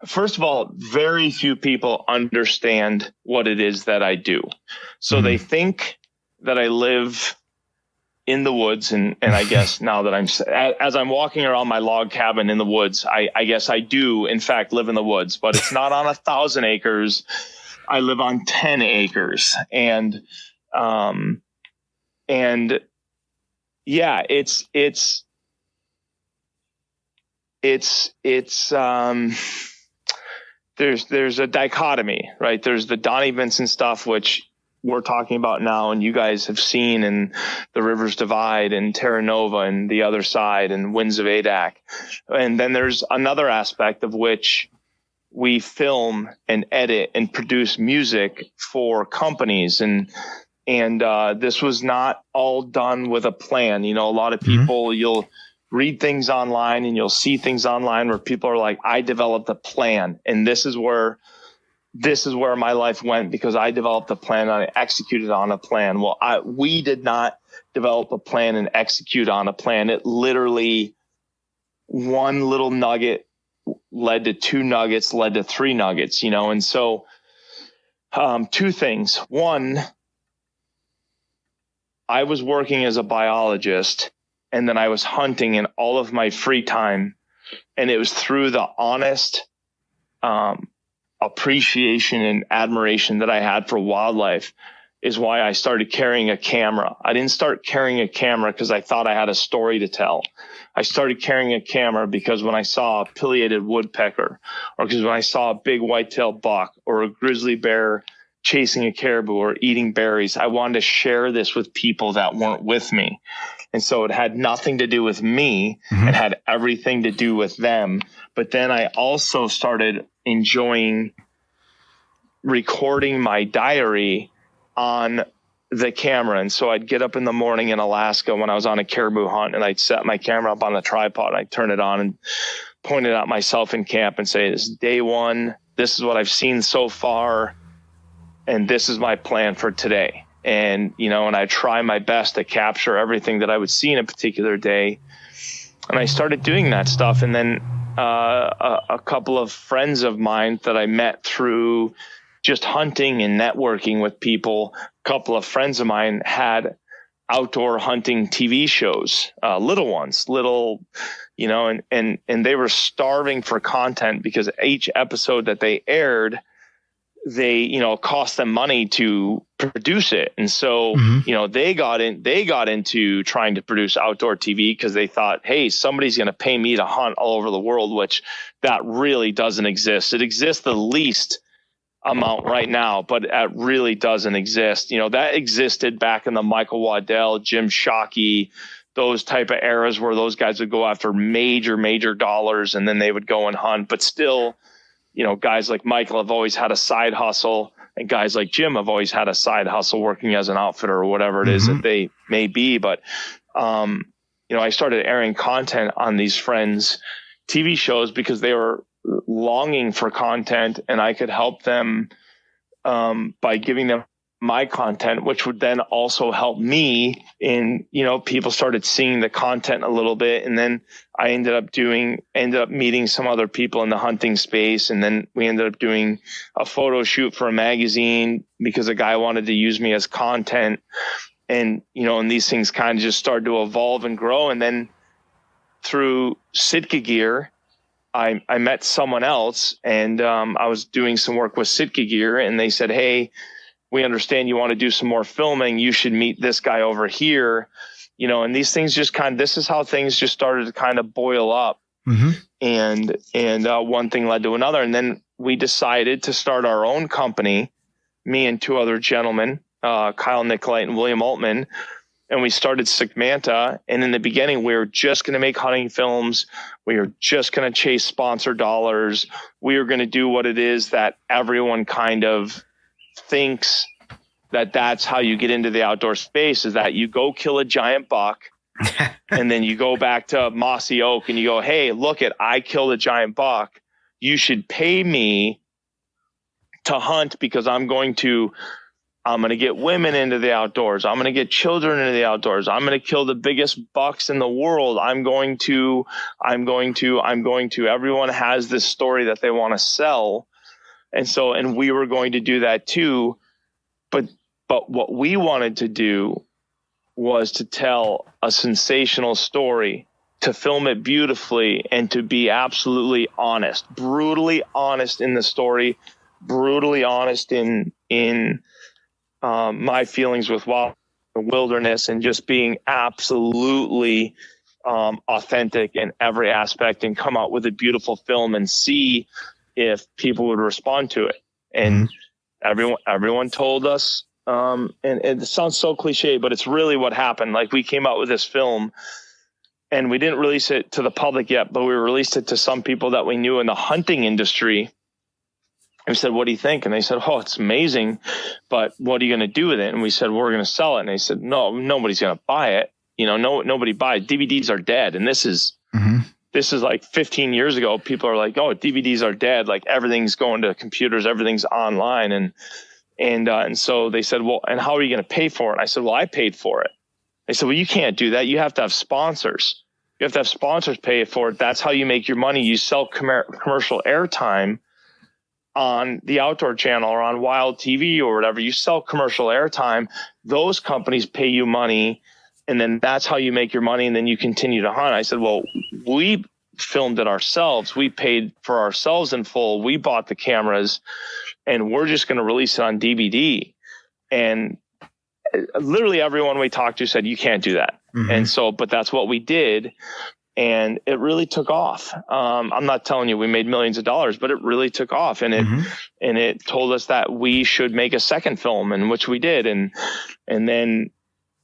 first of all, very few people understand what it is that I do. So they think that I live in the woods. And I guess now that as I'm walking around my log cabin in the woods, I guess I do in fact live in the woods, but it's not on 1,000 acres. I live on 10 acres. And yeah, it's there's a dichotomy, right? There's the Donnie Vincent stuff, which we're talking about now, and you guys have seen in the Rivers Divide and Terra Nova and The Other Side and Winds of Adak. And then there's another aspect of which we film and edit and produce music for companies. And this was not all done with a plan. A lot of people, you'll read things online and you'll see things online where people are like, I developed a plan. And this is where my life went, because I developed a plan and I executed on a plan. Well, we did not develop a plan and execute on a plan. It literally, one little nugget led to 2 nuggets, led to 3 nuggets, And so 2 things. One, I was working as a biologist, and then I was hunting in all of my free time. And it was through the honest appreciation and admiration that I had for wildlife is why I started carrying a camera. I didn't start carrying a camera because I thought I had a story to tell. I started carrying a camera because when I saw a pileated woodpecker, or because when I saw a big white-tailed buck or a grizzly bear chasing a caribou or eating berries, I wanted to share this with people that weren't with me. And so it had nothing to do with me. It had everything to do with them. But then I also started enjoying recording my diary on the camera. And so I'd get up in the morning in Alaska when I was on a caribou hunt, and I'd set my camera up on the tripod. I'd turn it on and point it at myself in camp and say, this is day 1. This is what I've seen so far. And this is my plan for today. And, and I try my best to capture everything that I would see in a particular day. And I started doing that stuff. And then a couple of friends of mine that I met through just hunting and networking with people, a couple of friends of mine had outdoor hunting TV shows, little ones, and they were starving for content because each episode that they aired, they cost them money to produce it. And so they got into trying to produce outdoor TV because they thought, hey, somebody's going to pay me to hunt all over the world, which that really doesn't exist. It exists the least amount right now, but it really doesn't exist. That existed back in the Michael Waddell, Jim Shockey, those type of eras where those guys would go after major dollars and then they would go and hunt. But still, guys like Michael have always had a side hustle, and guys like Jim have always had a side hustle working as an outfitter or whatever it is that they may be. But, I started airing content on these friends' TV shows because they were longing for content, and I could help them by giving them my content, which would then also help me in, people started seeing the content a little bit. And then I ended up meeting some other people in the hunting space. And then we ended up doing a photo shoot for a magazine because a guy wanted to use me as content. And, and these things kind of just started to evolve and grow. And then through Sitka Gear, I met someone else, and I was doing some work with Sitka Gear, and they said, hey, we understand you want to do some more filming. You should meet this guy over here, you know, and these things just this is how things just started to kind of boil up. Mm-hmm. And one thing led to another. And then we decided to start our own company, me and two other gentlemen, Kyle Nicolite and William Altman. And we started Segmanta. And in the beginning, we were just going to make hunting films. We were just going to chase sponsor dollars. We were going to do what it is that everyone kind of thinks that's how you get into the outdoor space, is that you go kill a giant buck and then you go back to Mossy Oak and you go, hey, look I killed a giant buck. You should pay me to hunt because I'm going to get women into the outdoors. I'm going to get children into the outdoors. I'm going to kill the biggest bucks in the world. I'm going to. Everyone has this story that they want to sell. And we were going to do that too. But what we wanted to do was to tell a sensational story, to film it beautifully, and to be absolutely honest, brutally honest in the story, brutally honest in my feelings with the wilderness, and just being absolutely authentic in every aspect, and come out with a beautiful film and see if people would respond to it. And everyone told us, and it sounds so cliche, but it's really what happened. Like, we came out with this film and we didn't release it to the public yet, but we released it to some people that we knew in the hunting industry. And we said, what do you think? And they said, oh, it's amazing, but what are you going to do with it? And we said, we're going to sell it. And they said, no, nobody's going to buy it. You know, nobody buys. DVDs are dead. And this is like 15 years ago. People are like, oh, DVDs are dead. Like, everything's going to computers, everything's online. And so they said, well, and how are you going to pay for it? And I said, well, I paid for it. They said, well, you can't do that. You have to have sponsors. You have to have sponsors pay for it. That's how you make your money. You sell commercial airtime on the Outdoor Channel or on Wild TV or whatever. You sell commercial airtime. Those companies pay you money, and then that's how you make your money, and then you continue to hunt. I said, well, we filmed it ourselves. We paid for ourselves in full. We bought the cameras, and we're just going to release it on DVD. And literally everyone we talked to said, you can't do that. And so, but that's what we did. And it really took off. I'm not telling you we made millions of dollars, but it really took off. And it told us that we should make a second film, and which we did. And then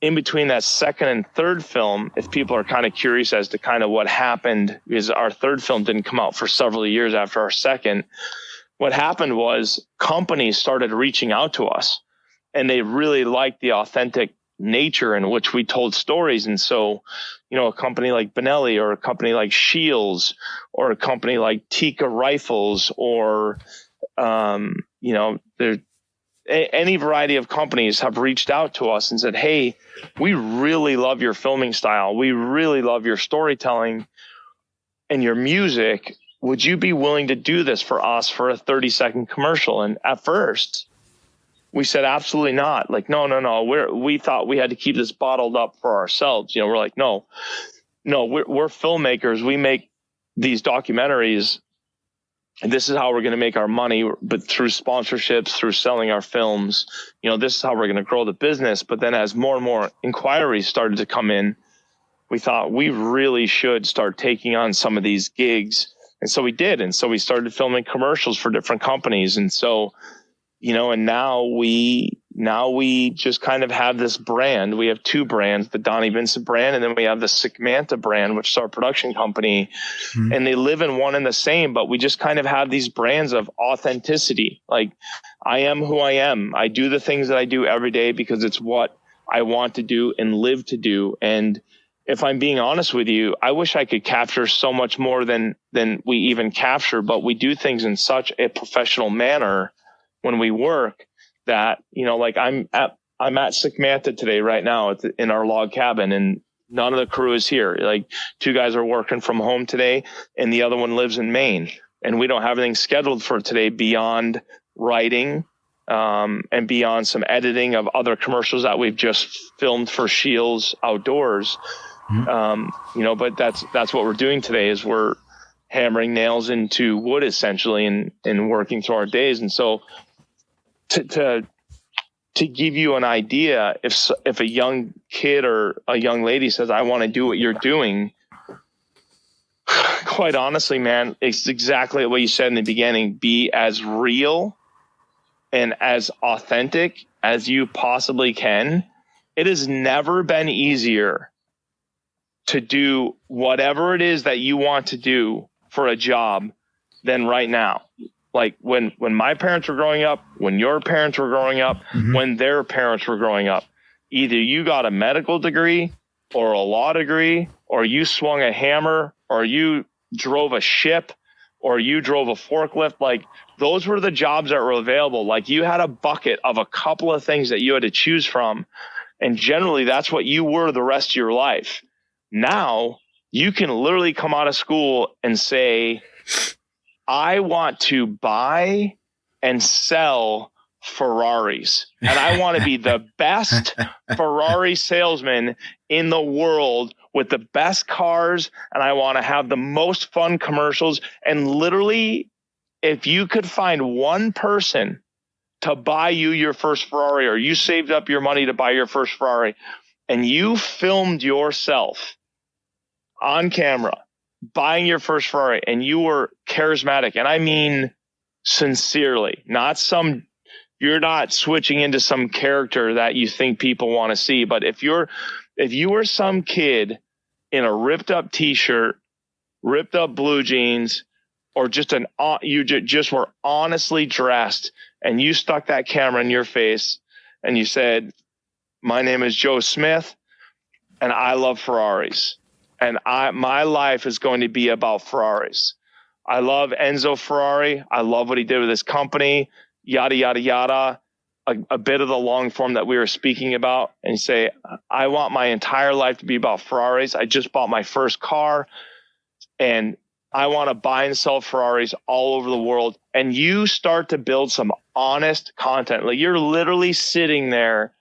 in between that second and third film, if people are kind of curious as to kind of what happened, because our third film didn't come out for several years after our second, what happened was companies started reaching out to us, and they really liked the authentic nature in which we told stories. And so, you know, a company like Benelli, or a company like Shields, or a company like Tika Rifles, or, you know, any variety of companies have reached out to us and said, hey, we really love your filming style. We really love your storytelling and your music. Would you be willing to do this for us for a 30-second commercial? And at first we said, absolutely not. Like, no. We thought we had to keep this bottled up for ourselves. You know, we're like, no, we're filmmakers. We make these documentaries, and this is how we're going to make our money, but through sponsorships, through selling our films. You know, this is how we're going to grow the business. But then as more and more inquiries started to come in, we thought we really should start taking on some of these gigs. And so we did. And so we started filming commercials for different companies. And so, you know, and now we just kind of have this brand. We have two brands, the Donnie Vincent brand, and then we have the Segmanta brand, which is our production company. And they live in one and the same, but we just kind of have these brands of authenticity. Like, I am who I am. I do the things that I do every day because it's what I want to do and live to do. And if I'm being honest with you, I wish I could capture so much more than we even capture, but we do things in such a professional manner when we work that, you know, like I'm at Segmanta today right now in our log cabin, and none of the crew is here. Like, two guys are working from home today, and the other one lives in Maine, and we don't have anything scheduled for today beyond writing and beyond some editing of other commercials that we've just filmed for Shields Outdoors. You know, but that's what we're doing today, is we're hammering nails into wood essentially and working through our days. And so to to give you an idea, if a young kid or a young lady says, I want to do what you're doing, quite honestly, man, it's exactly what you said in the beginning. Be as real and as authentic as you possibly can. It has never been easier to do whatever it is that you want to do for a job than right now. Like when my parents were growing up, when your parents were growing up, when their parents were growing up, either you got a medical degree or a law degree, or you swung a hammer, or you drove a ship, or you drove a forklift. Like those were the jobs that were available. Like you had a bucket of a couple of things that you had to choose from. And generally that's what you were the rest of your life. Now you can literally come out of school and say, I want to buy and sell Ferraris, and I want to be the best Ferrari salesman in the world with the best cars, and I want to have the most fun commercials. And literally, if you could find one person to buy you your first Ferrari, or you saved up your money to buy your first Ferrari, and you filmed yourself on camera buying your first Ferrari, and you were charismatic, and I mean sincerely, you're not switching into some character that you think people want to see. But if you were some kid in a ripped up t-shirt, ripped up blue jeans, or just you just were honestly dressed, and you stuck that camera in your face and you said, my name is Joe Smith and I love Ferraris, and my life is going to be about Ferraris. I love Enzo Ferrari. I love what he did with his company, yada, yada, yada. A bit of the long form that we were speaking about, and say, I want my entire life to be about Ferraris. I just bought my first car, and I want to buy and sell Ferraris all over the world. And you start to build some honest content. Like you're literally sitting there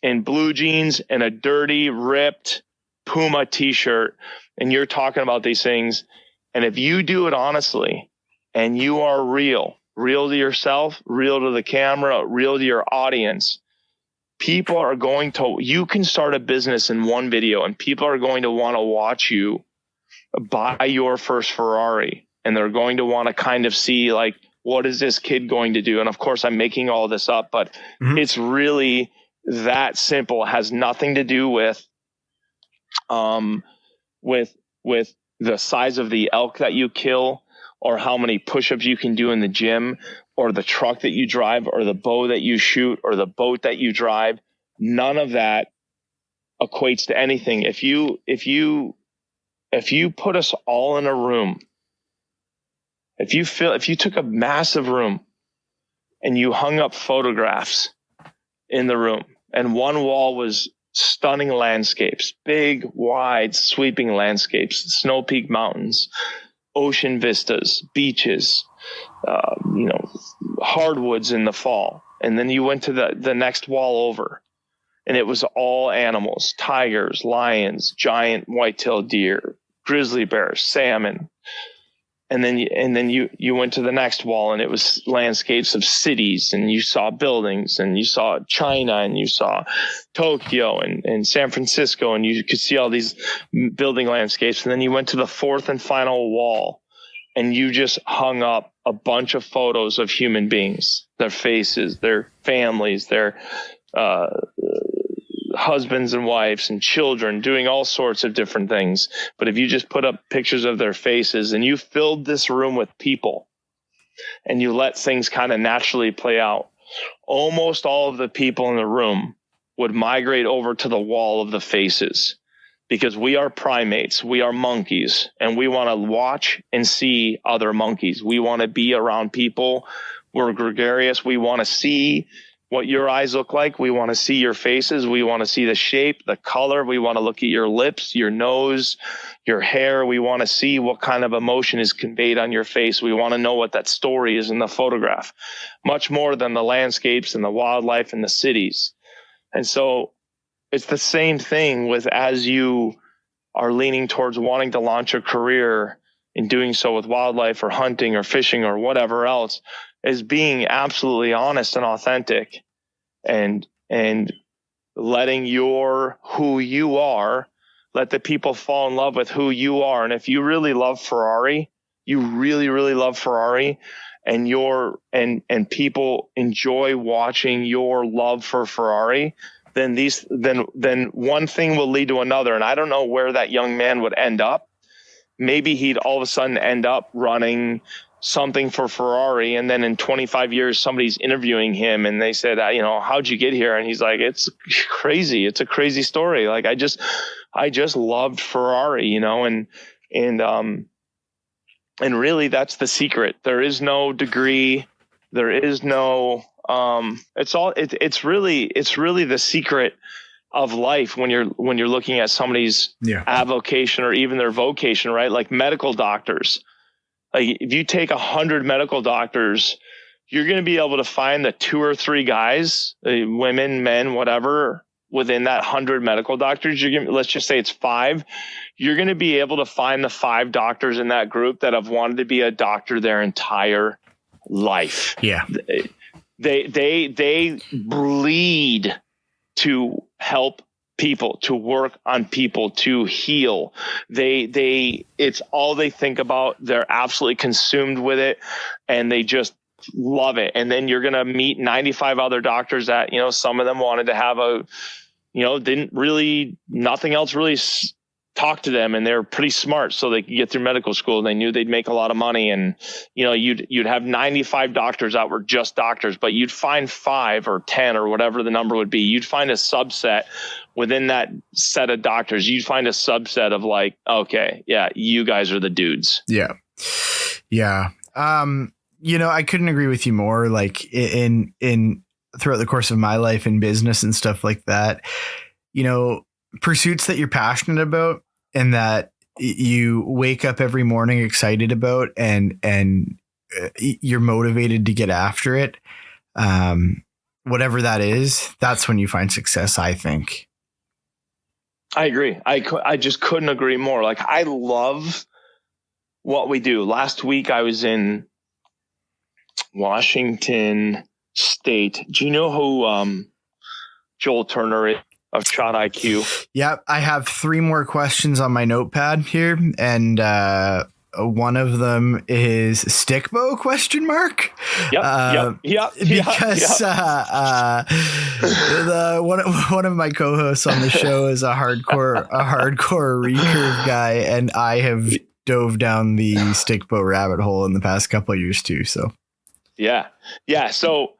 in blue jeans and a dirty, ripped Puma t-shirt, and you're talking about these things. And if you do it honestly, and you are real to yourself, real to the camera, real to your audience, people are you can start a business in one video, and people are going to want to watch you buy your first Ferrari, and they're going to want to kind of see, like, what is this kid going to do? And of course I'm making all this up, but it's really that simple. It has nothing to do with the size of the elk that you kill, or how many push-ups you can do in the gym, or the truck that you drive, or the bow that you shoot, or the boat that you drive. None of that equates to anything. If you put us all in a room, if you took a massive room and you hung up photographs in the room, and one wall was stunning landscapes, big, wide, sweeping landscapes, snow peak mountains, ocean vistas, beaches, hardwoods in the fall. And then you went to the next wall over, and it was all animals, tigers, lions, giant white-tailed deer, grizzly bears, salmon. And then you went to the next wall, and it was landscapes of cities, and you saw buildings, and you saw China, and you saw Tokyo and San Francisco, and you could see all these building landscapes. And then you went to the fourth and final wall, and you just hung up a bunch of photos of human beings, their faces, their families, their husbands and wives and children, doing all sorts of different things. But if you just put up pictures of their faces, and you filled this room with people, and you let things kind of naturally play out, almost all of the people in the room would migrate over to the wall of the faces, because we are primates, we are monkeys, and we want to watch and see other monkeys. We want to be around people. We're gregarious. We want to see what your eyes look like. We want to see your faces. We want to see the shape, the color. We want to look at your lips, your nose, your hair. We want to see what kind of emotion is conveyed on your face. We want to know what that story is in the photograph, much more than the landscapes and the wildlife and the cities. And so it's the same thing with, as you are leaning towards wanting to launch a career in doing so with wildlife or hunting or fishing or whatever else, is being absolutely honest and authentic, and and letting who you are, let the people fall in love with who you are. And if you really love Ferrari, you really, really love Ferrari, and and people enjoy watching your love for Ferrari, then one thing will lead to another. And I don't know where that young man would end up. Maybe he'd all of a sudden end up running something for Ferrari. And then in 25 years, somebody's interviewing him and they said, how'd you get here? And he's like, it's crazy. It's a crazy story. Like, I just loved Ferrari, and really that's the secret. There is no degree. There is no, it's really the secret of life when you're looking at somebody's avocation or even their vocation, right? Like medical doctors. Like if you take 100 medical doctors, you're going to be able to find the 2 or 3 guys, women, men, whatever, within that 100 medical doctors. Let's just say it's 5. You're going to be able to find the 5 doctors in that group that have wanted to be a doctor their entire life. Yeah. They bleed to help people, to work on people, to heal. It's all they think about. They're absolutely consumed with it, and they just love it. And then you're going to meet 95 other doctors that, some of them wanted to have nothing else really talk to them, and they're pretty smart, so they could get through medical school, and they knew they'd make a lot of money. And you'd have 95 doctors that were just doctors, but you'd find 5 or 10 or whatever the number would be. You'd find a subset within that set of doctors. You'd find a subset of like, okay, yeah, you guys are the dudes. Yeah. I couldn't agree with you more. Like in throughout the course of my life in business and stuff like that, pursuits that you're passionate about and that you wake up every morning excited about and you're motivated to get after it. Whatever that is, that's when you find success, I think. I agree. I just couldn't agree more. Like, I love what we do. Last week I was in Washington State. Do you know who Joel Turner is? Of Shot IQ. Yeah, I have 3 more questions on my notepad here, and one of them is stick bow ? Because one of my co-hosts on the show is a hardcore recurve guy, and I have dove down the stick bow rabbit hole in the past couple of years too. So yeah. So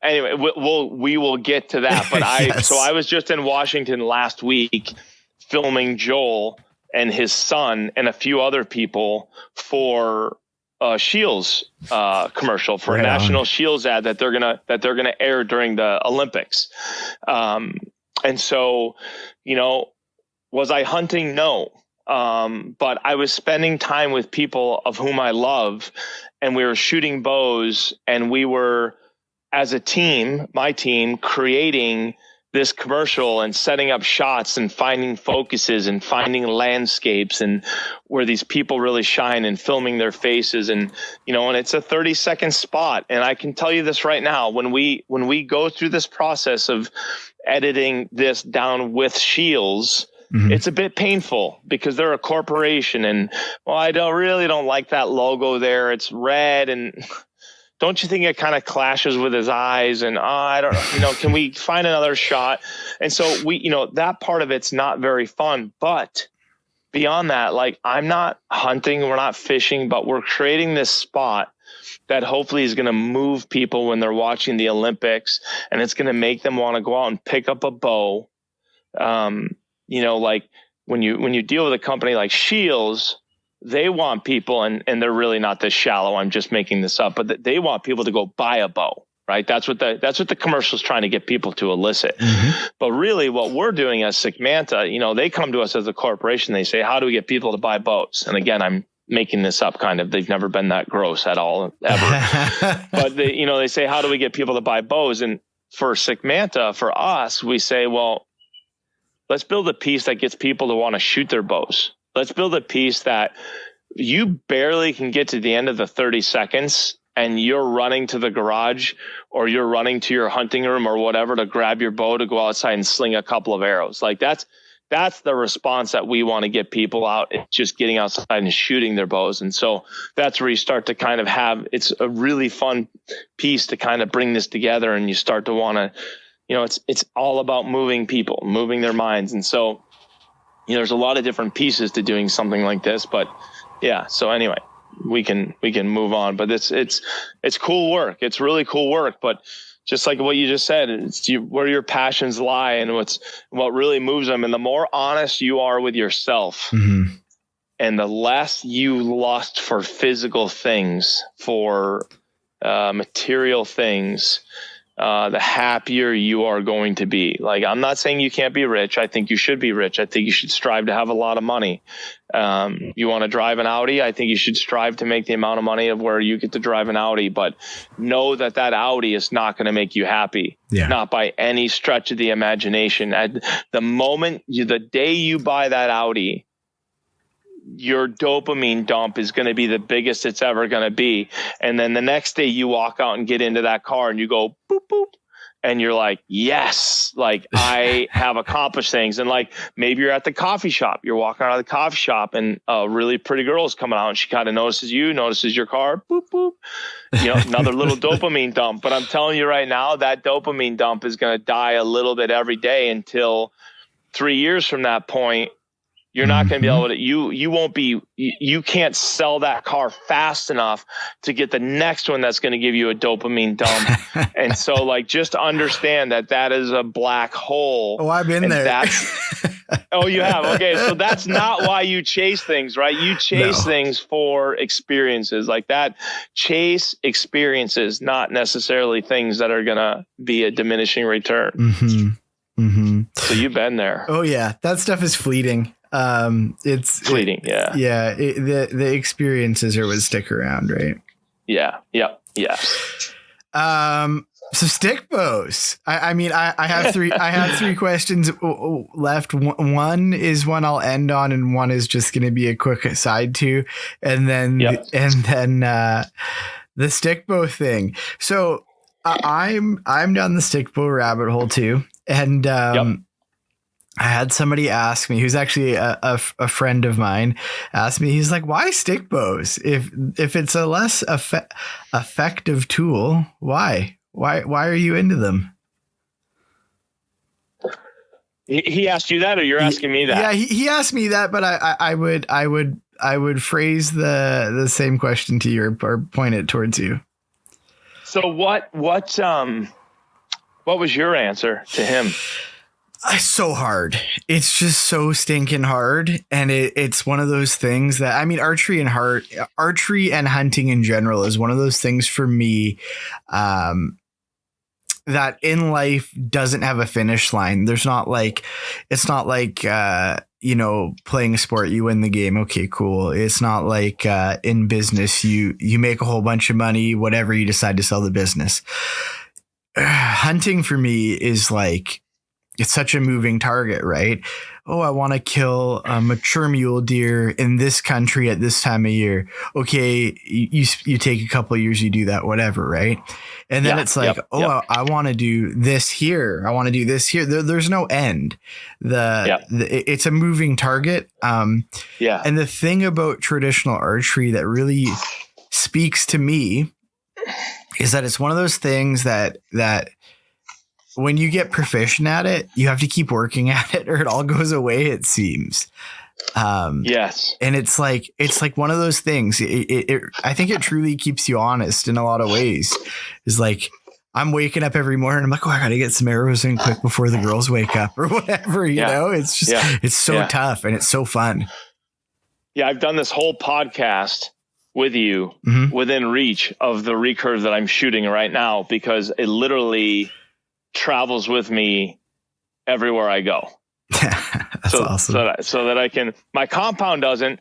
anyway, we will get to that. But yes. So I was just in Washington last week filming Joel and his son and a few other people for Shields commercial for a National Shields ad that they're gonna air during the Olympics. And so, was I hunting? No. But I was spending time with people of whom I love, and we were shooting bows, and we were, as a team, my team, creating this commercial and setting up shots and finding focuses and finding landscapes and where these people really shine and filming their faces. And, and it's a 30-second spot. And I can tell you this right now, when we go through this process of editing this down with Shields, it's a bit painful because they're a corporation, and I don't like that logo there. It's red, and don't you think it kind of clashes with his eyes? And I don't can we find another shot? And so we, that part of it's not very fun. But beyond that, like, I'm not hunting, we're not fishing, but we're creating this spot that hopefully is going to move people when they're watching the Olympics, and it's going to make them want to go out and pick up a bow. Like when you deal with a company like Shields, they want people, and they're really not this shallow, I'm just making this up, but they want people to go buy a bow, right? That's what the commercial's trying to get people to elicit. But really what we're doing as Sigmanta, they come to us as a corporation, they say, how do we get people to buy bows? And again, I'm making this up kind of, they've never been that gross at all, ever. But they say, how do we get people to buy bows? And for Sigmanta, for us, we say, well, let's build a piece that gets people to want to shoot their bows. Let's build a piece that you barely can get to the end of the 30 seconds and you're running to the garage or you're running to your hunting room or whatever to grab your bow to go outside and sling a couple of arrows. Like that's the response that we want to get people out. It's just getting outside and shooting their bows. And so that's where you start to kind of have, it's a really fun piece to kind of bring this together, and you start to want to, it's all about moving people, moving their minds. And so, there's a lot of different pieces to doing something like this, but yeah. So anyway, we can move on, but it's cool work. It's really cool work, but just like what you just said, it's where your passions lie and what really moves them. And the more honest you are with yourself, mm-hmm. and the less you lust for physical things, for material things, the happier you are going to be. Like, I'm not saying you can't be rich. I think you should be rich. I think you should strive to have a lot of money. You want to drive an Audi? I think you should strive to make the amount of money of where you get to drive an Audi, but know that Audi is not going to make you happy. Yeah. Not by any stretch of the imagination. At the moment, the day you buy that Audi, your dopamine dump is going to be the biggest it's ever going to be. And then the next day you walk out and get into that car and you go boop, boop. And you're like, yes, like I have accomplished things. And like, maybe you're at the coffee shop, you're walking out of the coffee shop and a really pretty girl is coming out and she kind of notices your car, boop, boop, another little dopamine dump. But I'm telling you right now, that dopamine dump is going to die a little bit every day until 3 years from that point. You're not going to be able to, you can't sell that car fast enough to get the next one that's going to give you a dopamine dump. And so like, just understand that is a black hole. Oh, I've been there. Oh, you have? Okay. So that's not why you chase things, right? You chase things for experiences like that. Chase experiences, not necessarily things that are going to be a diminishing return. Mm-hmm. Mm-hmm. So you've been there. Oh yeah. That stuff is fleeting. It's fleeting. The experiences are what stick around, right? Yeah. So stick bows. I have three questions left. One is one I'll end on, and one is just going to be a quick aside to, and then the stick bow thing. So I'm down the stick bow rabbit hole too, and I had somebody ask me, who's actually a friend of mine, asked me, he's like, why stick bows? If it's a less effective tool, why are you into them? He asked you that, or you're asking me that? Yeah, he asked me that, but I would phrase the same question to you or point it towards you. So what was your answer to him? It's so hard. It's just so stinking hard. And it's one of those things that, I mean, archery and hunting in general is one of those things for me, that in life doesn't have a finish line. It's not like, playing a sport, you win the game. Okay, cool. It's not like, in business, you make a whole bunch of money, whatever you decide to sell the business. Hunting for me is like, it's such a moving target, right? Oh, I want to kill a mature mule deer in this country at this time of year. Okay, you take a couple of years, you do that, whatever, right? And then it's like, I want to do this here. I want to do this here. There's no end. It's a moving target. And the thing about traditional archery that really speaks to me is that it's one of those things that when you get proficient at it, you have to keep working at it or it all goes away, it seems. Yes. And it's like one of those things. I think it truly keeps you honest in a lot of ways. It's like, I'm waking up every morning. I'm like, I got to get some arrows in quick before the girls wake up or whatever, you know, it's just, it's so tough and it's so fun. Yeah. I've done this whole podcast with you within reach of the recurve that I'm shooting right now, because it literally travels with me everywhere I go. That's awesome. So that I can, my compound doesn't,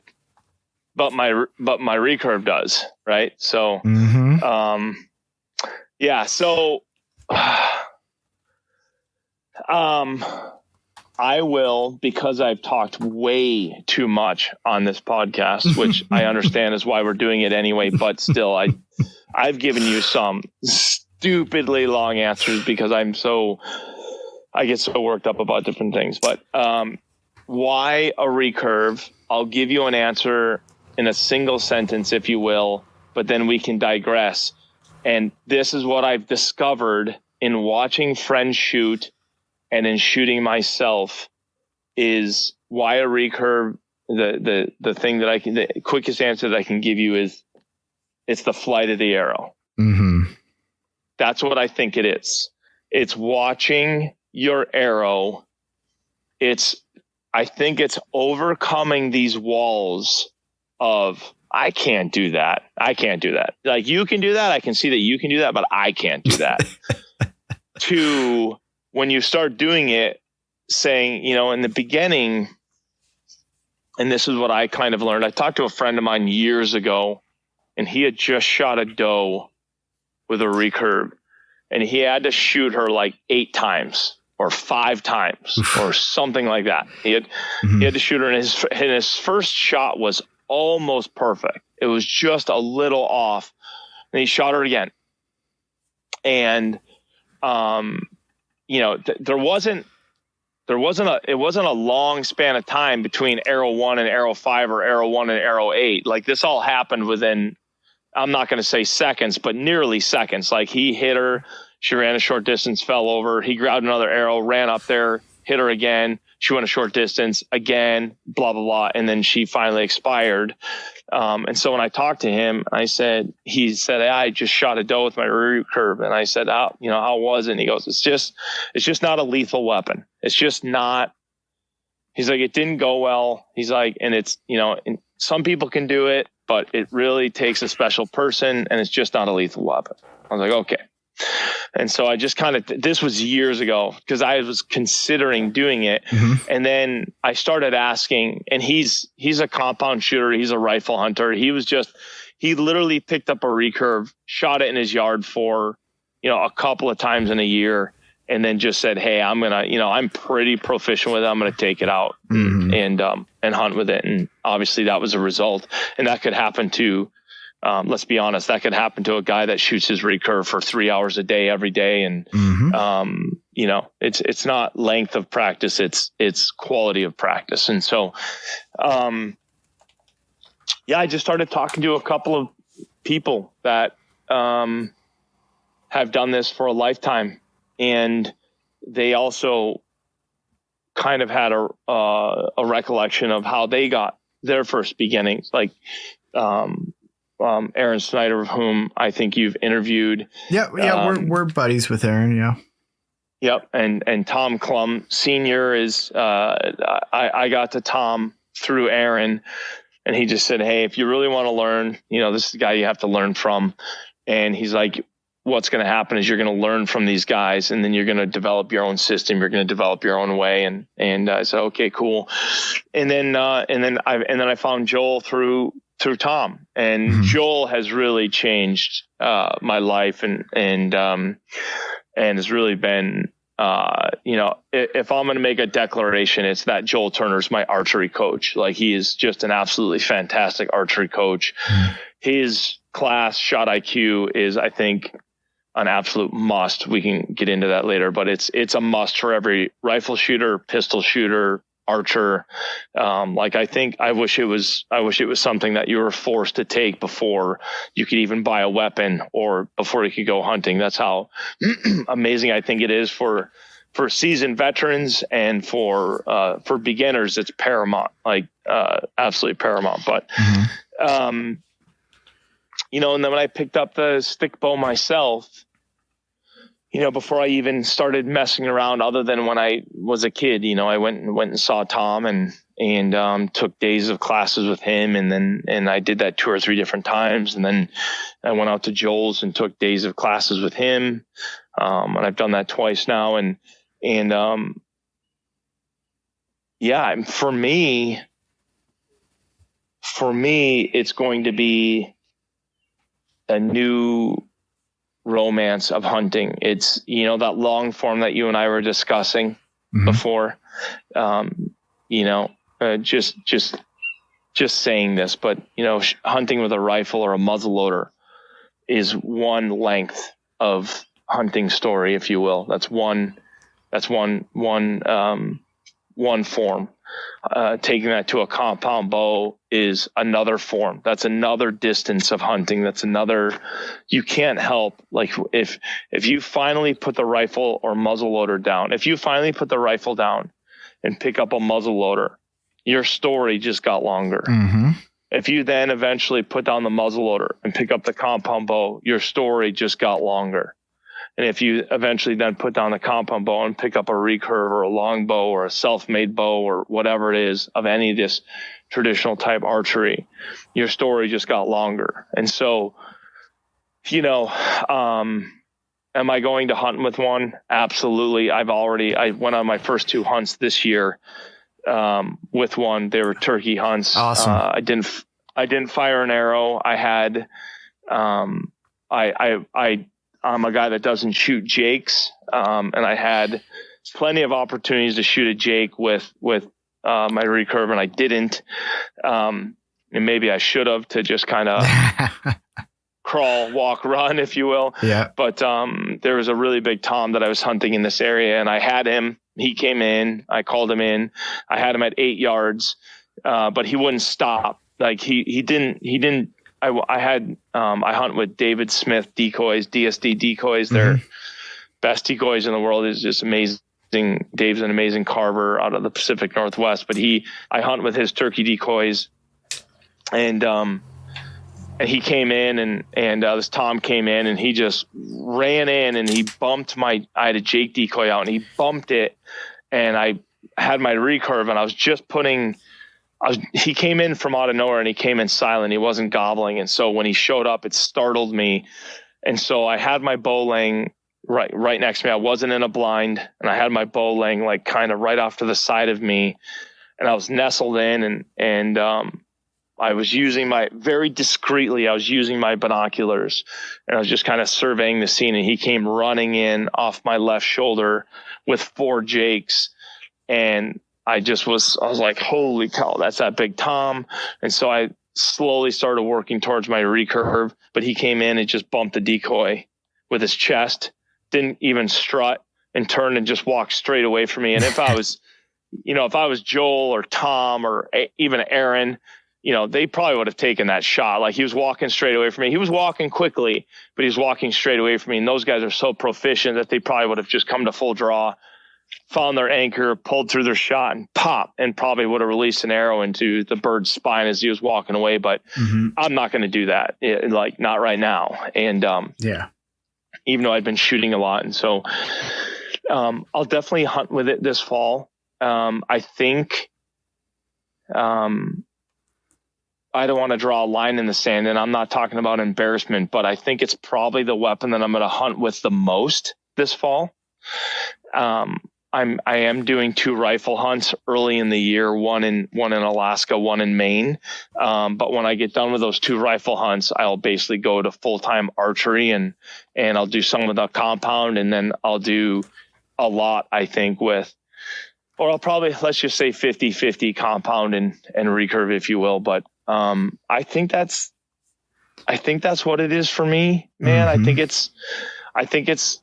but my recurve does. Right. So, so, I will, because I've talked way too much on this podcast, which I understand is why we're doing it anyway, but still I've given you some stupidly long answers because I get so worked up about different things. But why a recurve? I'll give you an answer in a single sentence, if you will, but then we can digress. And this is what I've discovered in watching friends shoot and in shooting myself is why a recurve. The thing that the quickest answer that I can give you is it's the flight of the arrow. Mm-hmm. That's what I think it is. It's watching your arrow. I think it's overcoming these walls of, I can't do that. I can't do that. Like, you can do that. I can see that you can do that, but I can't do that. To when you start doing it, saying, in the beginning, and this is what I kind of learned. I talked to a friend of mine years ago, and he had just shot a doe with a recurve, and he had to shoot her like 8 times or 5 times or something like that. He had to shoot her, and his first shot was almost perfect. It was just a little off, and he shot her again. And it wasn't a long span of time between arrow 1 and arrow 5 or arrow 1 and arrow 8. Like, this all happened within, I'm not going to say seconds, but nearly seconds. Like, he hit her, she ran a short distance, fell over. He grabbed another arrow, ran up there, hit her again. She went a short distance again, blah, blah, blah. And then she finally expired. And so when I talked to him, he said, hey, I just shot a doe with my recurve. And I said, how was it? And he goes, it's just not a lethal weapon. It's just not. He's like, it didn't go well. He's like, and it's, and some people can do it, but it really takes a special person, and it's just not a lethal weapon. I was like, okay. And so I just this was years ago, because I was considering doing it. Mm-hmm. And then I started asking, and he's a compound shooter. He's a rifle hunter. He literally picked up a recurve, shot it in his yard for, a couple of times in a year. And then just said, hey, I'm pretty proficient with it. I'm going to take it out and hunt with it. And obviously that was a result. And that could happen to, let's be honest, that could happen to a guy that shoots his recurve for 3 hours a day, every day. And, it's not length of practice. It's quality of practice. And so, I just started talking to a couple of people that, have done this for a lifetime. And they also kind of had a recollection of how they got their first beginnings. Like, Aaron Snyder, of whom I think you've interviewed. Yeah, we're buddies with Aaron. Yeah. Yep, and Tom Klum Sr. is. I got to Tom through Aaron, and he just said, "Hey, if you really want to learn, this is the guy you have to learn from." And he's like, what's going to happen is you're going to learn from these guys, and then you're going to develop your own system. You're going to develop your own way. And I said, okay, cool. And then I found Joel through Tom, and Joel has really changed, my life and has really been, if I'm going to make a declaration, it's that Joel Turner's my archery coach. Like, he is just an absolutely fantastic archery coach. His class Shot IQ is, I think, an absolute must. We can get into that later, but it's a must for every rifle shooter, pistol shooter, archer. I wish it was something that you were forced to take before you could even buy a weapon or before you could go hunting. That's how amazing I think it is for seasoned veterans, and for beginners. It's paramount, absolutely paramount. But, and then when I picked up the stick bow myself, before I even started messing around, other than when I was a kid, I went and saw Tom and took days of classes with him. And I did that 2 or 3 different times. And then I went out to Joel's and took days of classes with him. And I've done that twice now. And for me, it's going to be a new romance of hunting. It's, that long form that you and I were discussing before, just saying this, but, hunting with a rifle or a muzzleloader is one length of hunting story, if you will. That's one form. Taking that to a compound bow is another form. That's another distance of hunting. That's another, you can't help. Like if you finally put the rifle or muzzle loader down, if you finally put the rifle down and pick up a muzzle loader, your story just got longer. Mm-hmm. If you then eventually put down the muzzle loader and pick up the compound bow, your story just got longer. And if you eventually then put down the compound bow and pick up a recurve or a long bow or a self-made bow or whatever it is of any of this traditional type archery, your story just got longer. And so, am I going to hunt with one? Absolutely. I went on my first 2 hunts this year with one. They were turkey hunts. Awesome. I didn't fire an arrow. I had, I'm a guy that doesn't shoot jakes. And I had plenty of opportunities to shoot a jake with my recurve, and I didn't. And maybe I should have, to just kind of crawl, walk, run, if you will. Yeah. But there was a really big tom that I was hunting in this area, and I had him. He came in. I called him in. I had him at 8 yards, but he wouldn't stop. Like he didn't. I hunt with David Smith decoys, DSD decoys. They're best decoys in the world. Is just amazing. Dave's an amazing carver out of the Pacific Northwest, but I hunt with his turkey decoys, and he came in and this tom came in and he just ran in and he bumped I had a jake decoy out and he bumped it, and I had my recurve and I was just he came in from out of nowhere and he came in silent. He wasn't gobbling. And so when he showed up, it startled me. And so I had my bow laying right next to me. I wasn't in a blind, and I had my bow laying like kind of right off to the side of me, and I was nestled in and I was using very discreetly, I was using my binoculars, and I was just kind of surveying the scene, and he came running in off my left shoulder with 4 jakes. And I was like, holy cow, that's that big tom. And so I slowly started working towards my recurve, but he came in and just bumped the decoy with his chest, didn't even strut, and turned and just walked straight away from me. And if I was, if I was Joel or Tom or even Aaron, they probably would have taken that shot. Like, he was walking straight away from me. He was walking quickly, but he was walking straight away from me. And those guys are so proficient that they probably would have just come to full draw, found their anchor, pulled through their shot, and pop, and probably would have released an arrow into the bird's spine as he was walking away. But I'm not going to do that, like, not right now. And even though I've been shooting a lot, and so I'll definitely hunt with it this fall. I think I don't want to draw a line in the sand, and I'm not talking about embarrassment, but I think it's probably the weapon that I'm going to hunt with the most this fall. I am doing 2 rifle hunts early in the year, one in Alaska, one in Maine. But when I get done with those 2 rifle hunts, I'll basically go to full-time archery and I'll do some of the compound, and then I'll do a lot, I think, or I'll probably, let's just say 50-50 compound and recurve, if you will. But I think that's what it is for me, man. I think it's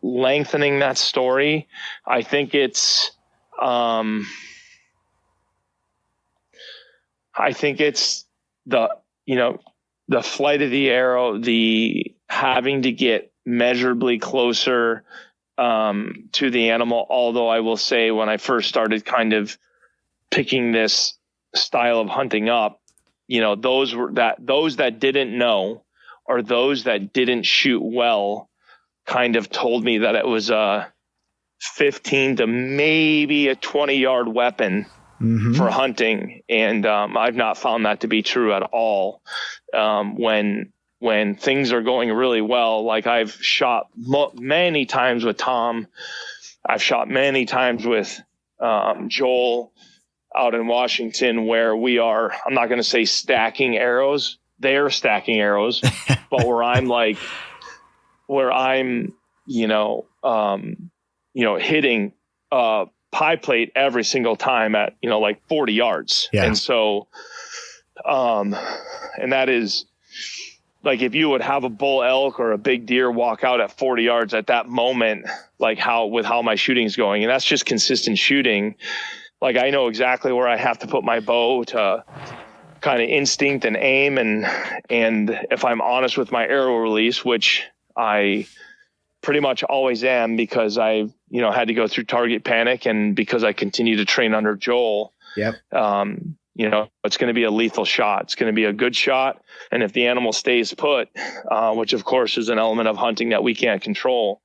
lengthening that story. I think it's the flight of the arrow, the having to get measurably closer to the animal. Although I will say, when I first started kind of picking this style of hunting up, those that didn't know, or those that didn't shoot well, kind of told me that it was a 15 to maybe a 20-yard weapon for hunting. And I've not found that to be true at all. When things are going really well, like I've shot many times with Tom, I've shot many times with Joel out in Washington, where we are, I'm not going to say stacking arrows, they're stacking arrows, but where I'm hitting pie plate every single time at, like 40 yards. Yeah. And so, and that is, like if you would have a bull elk or a big deer walk out at 40 yards at that moment, like how my shooting's going, and that's just consistent shooting. Like I know exactly where I have to put my bow to kind of instinct and aim. And if I'm honest with my arrow release, which I pretty much always am, because I, had to go through target panic, and because I continue to train under Joel, Yep. It's going to be a lethal shot. It's going to be a good shot. And if the animal stays put, which of course is an element of hunting that we can't control,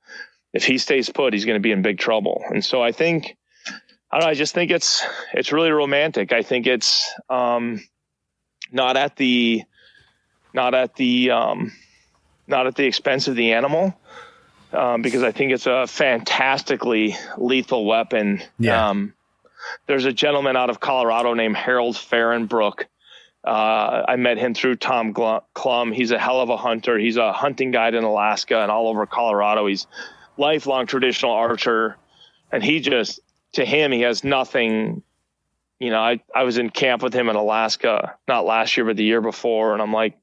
if he stays put, he's going to be in big trouble. And so I think, I just think it's really romantic. I think it's, not at the expense of the animal, because I think it's a fantastically lethal weapon. Yeah. There's a gentleman out of Colorado named Harold Farrenbrook. I met him through Tom Klum. He's a hell of a hunter. He's a hunting guide in Alaska and all over Colorado. He's lifelong traditional archer, and to him, he has nothing. I was in camp with him in Alaska, not last year, but the year before. And I'm like,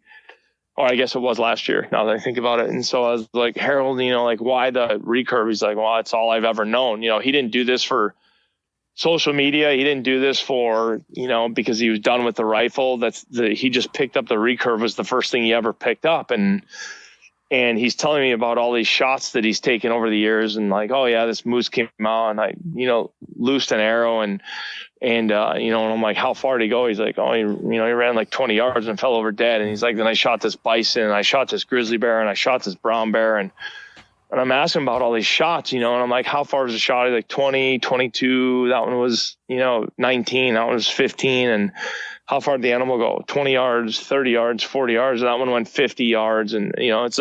or I guess it was last year, now that I think about it. And so I was like, Harold, like, why the recurve? He's like, well, it's all I've ever known. He didn't do this for social media. He didn't do this for, because he was done with the rifle. He just picked up the recurve, was the first thing he ever picked up. And he's telling me about all these shots that he's taken over the years, and like, oh yeah, this moose came out and I, loosed an arrow and I'm like, how far did he go? He's like, oh, he ran like 20 yards and fell over dead. And he's like, then I shot this bison, and I shot this grizzly bear, and I shot this brown bear. And I'm asking about all these shots, and I'm like, how far is the shot? He's like 20, 22. That one was, 19. That one was 15. And how far did the animal go? 20 yards, 30 yards, 40 yards. That one went 50 yards. And, it's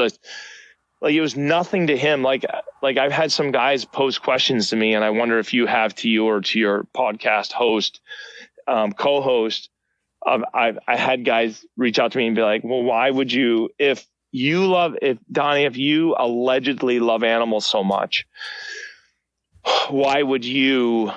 like it was nothing to him. Like I've had some guys pose questions to me, and I wonder if you have to you or to your podcast host, co-host. I had guys reach out to me and be like, well, why would you, if Donnie, if you allegedly love animals so much, why would you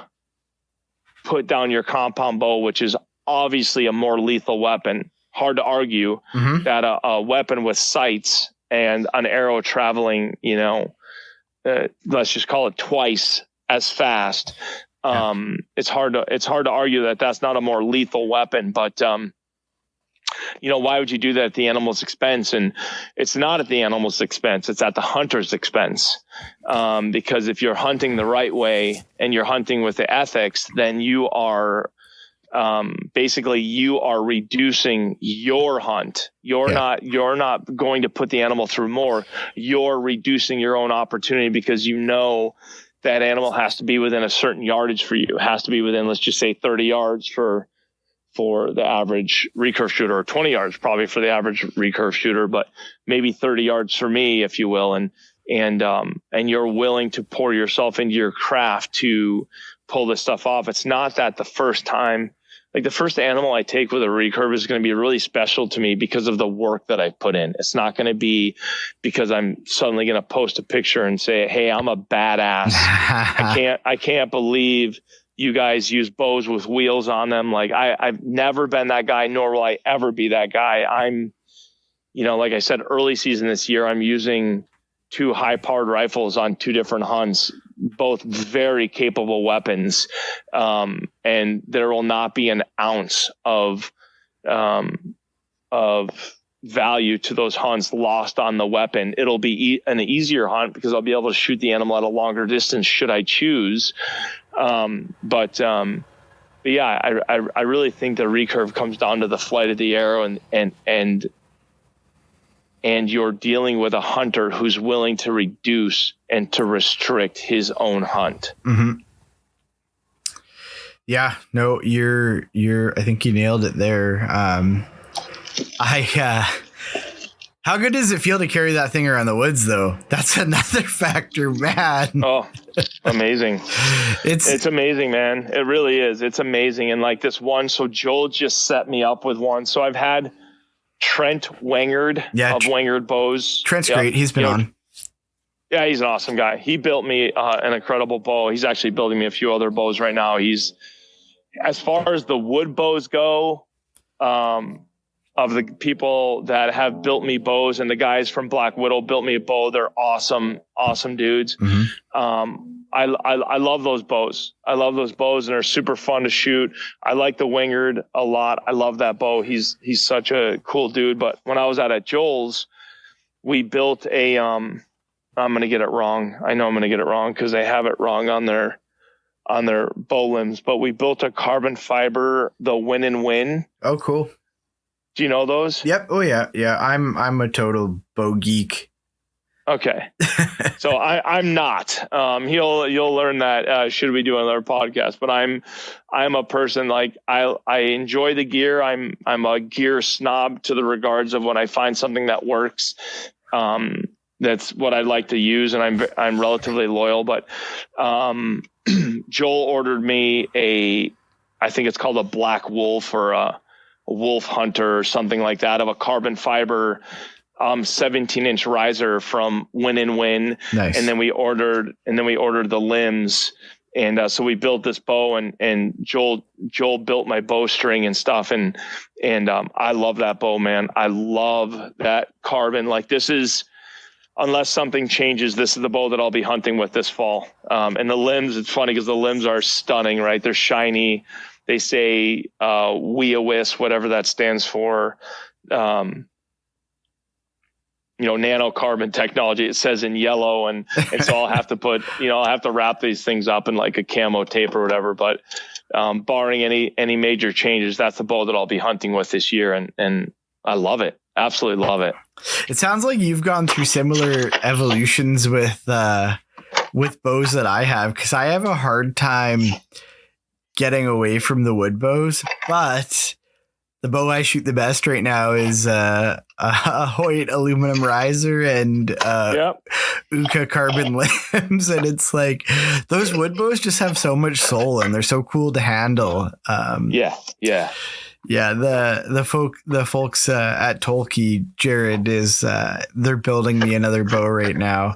put down your compound bow, which is obviously a more lethal weapon? Hard to argue that a weapon with sights and an arrow traveling, let's just call it twice as fast. It's hard to argue that that's not a more lethal weapon, but, why would you do that at the animal's expense? And it's not at the animal's expense. It's at the hunter's expense. Because if you're hunting the right way and you're hunting with the ethics, then you are, basically you are reducing your hunt. You're not going to put the animal through more. You're reducing your own opportunity, because that animal has to be within a certain yardage for you. It has to be within, let's just say 30 yards for the average recurve shooter, or 20 yards probably for the average recurve shooter, but maybe 30 yards for me, if you will. And you're willing to pour yourself into your craft to pull this stuff off. It's not that the first time, like the first animal I take with a recurve is going to be really special to me because of the work that I put in. It's not going to be because I'm suddenly going to post a picture and say, hey, I'm a badass. I can't believe you guys use bows with wheels on them. Like I've never been that guy, nor will I ever be that guy. I'm, like I said, early season this year, I'm using 2 high-powered rifles on 2 different hunts, both very capable weapons. And there will not be an ounce of value to those hunts lost on the weapon. It'll be an easier hunt because I'll be able to shoot the animal at a longer distance should I choose. But yeah, I really think the recurve comes down to the flight of the arrow, and you're dealing with a hunter who's willing to reduce and to restrict his own hunt. Mm-hmm. Yeah, no, I think you nailed it there. How good does it feel to carry that thing around the woods, though? That's another factor, man. Oh, amazing. It's amazing, man. It really is. It's amazing. And like this one, so Joel just set me up with one. So I've had Trent Wengard of Wengard Bows. Trent's great. He's been on. Yeah, he's an awesome guy. He built me an incredible bow. He's actually building me a few other bows right now. He's, as far as the wood bows go, the people that have built me bows, and the guys from Black Widow built me a bow. They're awesome dudes. I love those bows. I love those bows, and they're super fun to shoot. I like the Wingard a lot. I love that bow. He's such a cool dude. But when I was at Joel's, we built a I'm going to get it wrong. I know I'm going to get it wrong because they have it wrong on their bow limbs, but we built a carbon fiber, the Win and Win. Oh, cool. Do you know those? Yep. Oh yeah. Yeah. I'm a total bow geek. Okay. So I'm not. You'll learn that should we do another podcast. But I'm a person like I enjoy the gear. I'm a gear snob to the regards of when I find something that works. That's what I like to use, and I'm relatively loyal. But Joel ordered me I think it's called a Black Wolf or a Wolf Hunter or something like that, of a carbon fiber 17-inch riser from Win and Win. Nice. And then we ordered the limbs, and so we built this bow, and Joel built my bowstring and stuff, and I love that bow, man. I love that carbon. Like, this is, unless something changes, this is the bow that I'll be hunting with this fall. And the limbs, it's funny because the limbs are stunning, right? They're shiny. They say WIA-WIS, whatever that stands for, nanocarbon technology. It says in yellow, and so I'll have to put, I'll have to wrap these things up in like a camo tape or whatever. But barring any major changes, that's the bow that I'll be hunting with this year, and I love it. Absolutely love it. It sounds like you've gone through similar evolutions with bows that I have, because I have a hard time getting away from the wood bows, but the bow I shoot the best right now is a Hoyt aluminum riser and Uka carbon limbs, and it's like those wood bows just have so much soul and they're so cool to handle. The folks at Tolkien, Jared is they're building me another bow right now.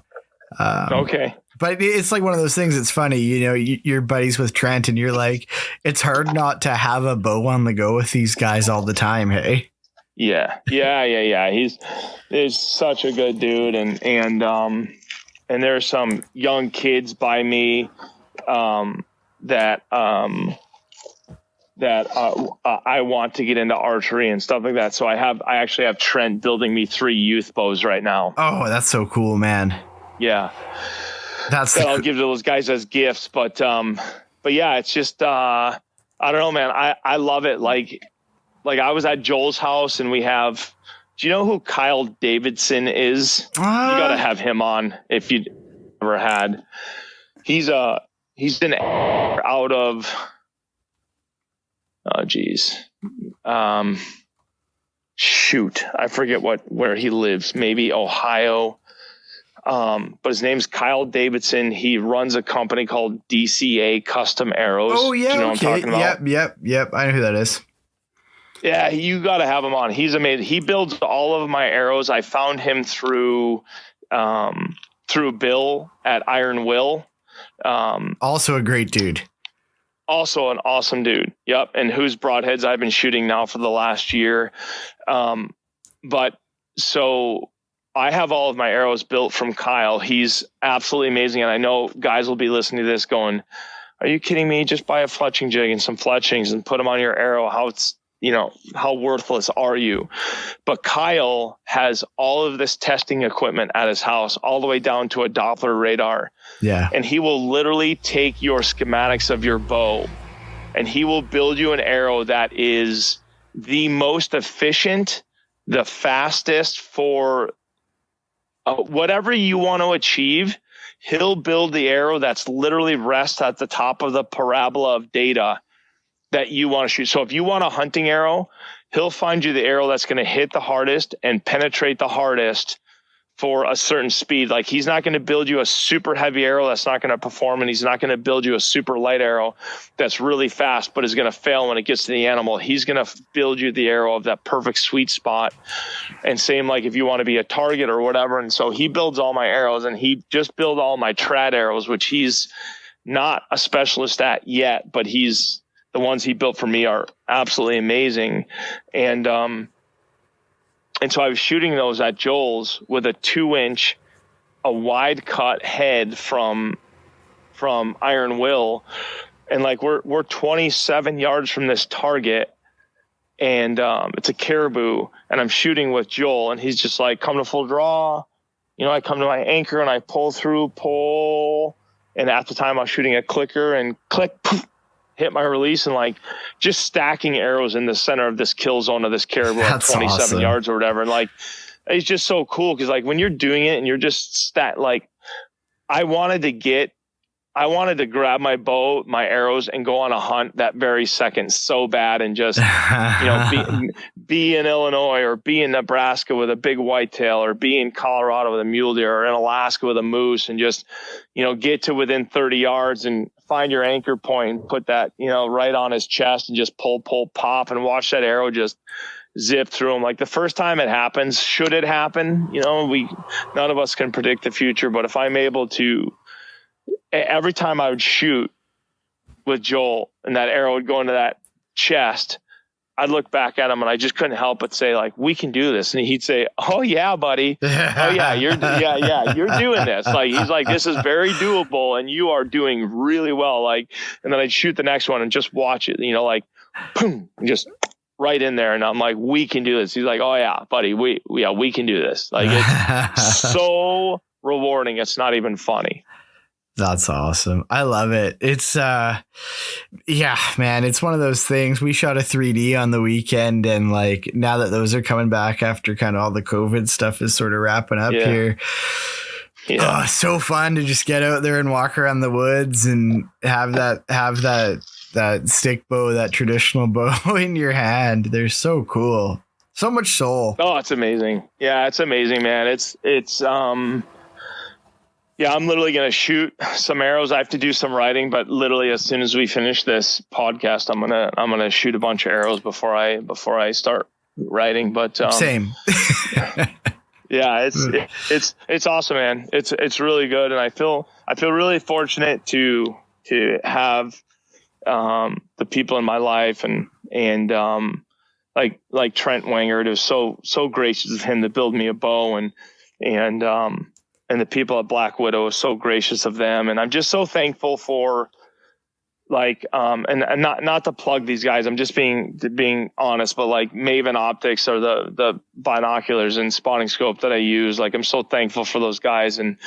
Okay. But it's like one of those things. It's funny, you're buddies with Trent, and you're like, it's hard not to have a bow on the go with these guys all the time. Hey. Yeah. He's such a good dude. And there's some young kids by me, that I want to get into archery and stuff like that. So I actually have Trent building me 3 youth bows right now. Oh, that's so cool, man. Yeah. That I'll give to those guys as gifts, but yeah, it's just I don't know, man. I love it. Like I was at Joel's house, and we have. Do you know who Kyle Davidson is? You got to have him on if you ever had. He's been out of. Oh geez, shoot, I forget where he lives. Maybe Ohio. But his name's Kyle Davidson. He runs a company called DCA Custom Arrows. Oh yeah, do you know what I'm talking about? Yep. I know who that is. Yeah, you got to have him on. He's amazing. He builds all of my arrows. I found him through Bill at Iron Will. Also a great dude. Also an awesome dude. Yep, and whose broadheads I've been shooting now for the last year. But so. I have all of my arrows built from Kyle. He's absolutely amazing. And I know guys will be listening to this going, are you kidding me? Just buy a fletching jig and some fletchings and put them on your arrow. How worthless are you? But Kyle has all of this testing equipment at his house, all the way down to a Doppler radar. Yeah. And he will literally take your schematics of your bow, and he will build you an arrow that is the most efficient, the fastest for whatever you want to achieve. He'll build the arrow that's literally rests at the top of the parabola of data that you want to shoot. So if you want a hunting arrow, he'll find you the arrow that's going to hit the hardest and penetrate the hardest for a certain speed. Like, he's not going to build you a super heavy arrow that's not going to perform, and he's not going to build you a super light arrow that's really fast but is going to fail when it gets to the animal. He's going to build you the arrow of that perfect sweet spot. And same like if you want to be a target or whatever. And so he builds all my arrows, and he just built all my trad arrows, which he's not a specialist at yet, but the ones he built for me are absolutely amazing. And And so I was shooting those at Joel's with a 2-inch, a wide cut head from Iron Will. And like, we're 27 yards from this target, and it's a caribou, and I'm shooting with Joel, and he's just like, come to full draw. You know, I come to my anchor and I pull. And at the time I was shooting a clicker, and click, poof, hit my release, and like just stacking arrows in the center of this kill zone of this caribou at 27 awesome. yards or whatever. And like, it's just so cool. Cause like when you're doing it and you're just like, I wanted to grab my bow, my arrows, and go on a hunt that very second so bad, and just, you know, be in Illinois or be in Nebraska with a big whitetail, or be in Colorado with a mule deer, or in Alaska with a moose, and just, you know, get to within 30 yards and find your anchor point and put that, you know, right on his chest, and just pull, pop, and watch that arrow just zip through him. Like the first time it happens, should it happen, you know, none of us can predict the future, but if I'm able to, every time I would shoot with Joel and that arrow would go into that chest, I'd look back at him and I just couldn't help but say, like, we can do this. And he'd say, oh yeah, buddy. Oh yeah, you're doing this. Like, he's like, this is very doable and you are doing really well. Like, and then I'd shoot the next one and just watch it, you know, like, boom, just right in there. And I'm like, we can do this. He's like, oh yeah, buddy, we can do this. Like, it's so rewarding. It's not even funny. That's awesome. I love it. It's yeah, man, it's one of those things. We shot a 3D on the weekend, and like now that those are coming back after kind of all the COVID stuff is sort of wrapping up here. Yeah. Oh, so fun to just get out there and walk around the woods and have that stick bow, that traditional bow in your hand. They're so cool. So much soul. Oh, it's amazing. Yeah, it's amazing, man. Yeah, I'm literally going to shoot some arrows. I have to do some writing, but literally as soon as we finish this podcast, I'm going to shoot a bunch of arrows before I start writing. But same. Yeah, it's awesome, man. It's really good, and I feel really fortunate to have the people in my life and like Trent Wangert. It was so gracious of him to build me a bow, and the people at Black Widow was so gracious of them. And I'm just so thankful for, like, and not to plug these guys, I'm just being honest, but like Maven Optics are the binoculars and spotting scope that I use. Like, I'm so thankful for those guys. And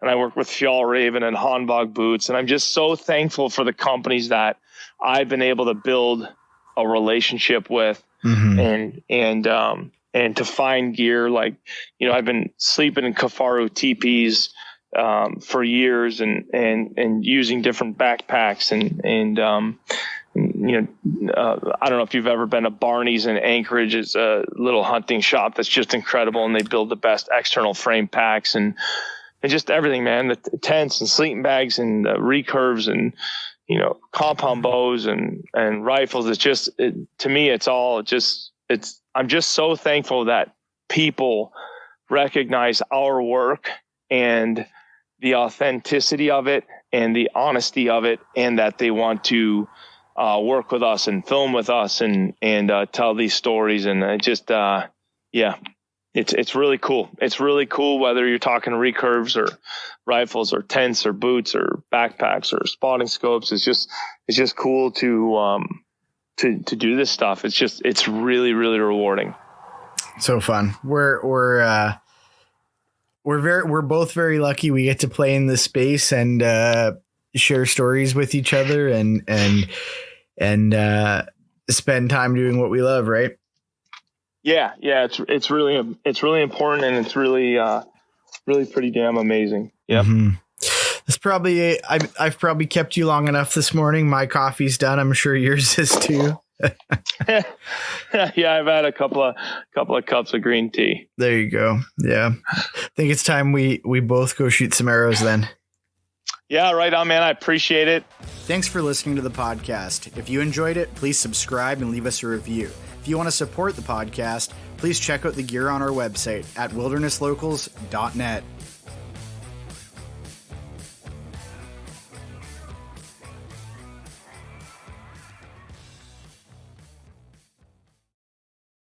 I work with Fjallraven and Hanbog Boots. And I'm just so thankful for the companies that I've been able to build a relationship with. Mm-hmm. And to find gear, like, you know, I've been sleeping in Kafaru teepees for years and using different backpacks and you know, I don't know if you've ever been to Barney's in Anchorage. It's a little hunting shop that's just incredible, and they build the best external frame packs and just everything, man. The tents and sleeping bags and recurves and, you know, compound bows and rifles. It's just, to me, I'm just so thankful that people recognize our work and the authenticity of it and the honesty of it, and that they want to work with us and film with us and tell these stories. And it's really cool. It's really cool, whether you're talking recurves or rifles or tents or boots or backpacks or spotting scopes. It's just cool to do this stuff. It's really, really rewarding. So fun. We're both very lucky. We get to play in this space and share stories with each other and spend time doing what we love. Right. Yeah. It's really important, and it's really pretty damn amazing. Yep. Mm-hmm. It's probably I've probably kept you long enough this morning. My coffee's done. I'm sure yours is too. Yeah, I've had a couple of cups of green tea. There you go. Yeah, I think it's time we both go shoot some arrows then. Yeah, right on, man. I appreciate it. Thanks for listening to the podcast. If you enjoyed it, please subscribe and leave us a review. If you want to support the podcast, please check out the gear on our website at wildernesslocals.net.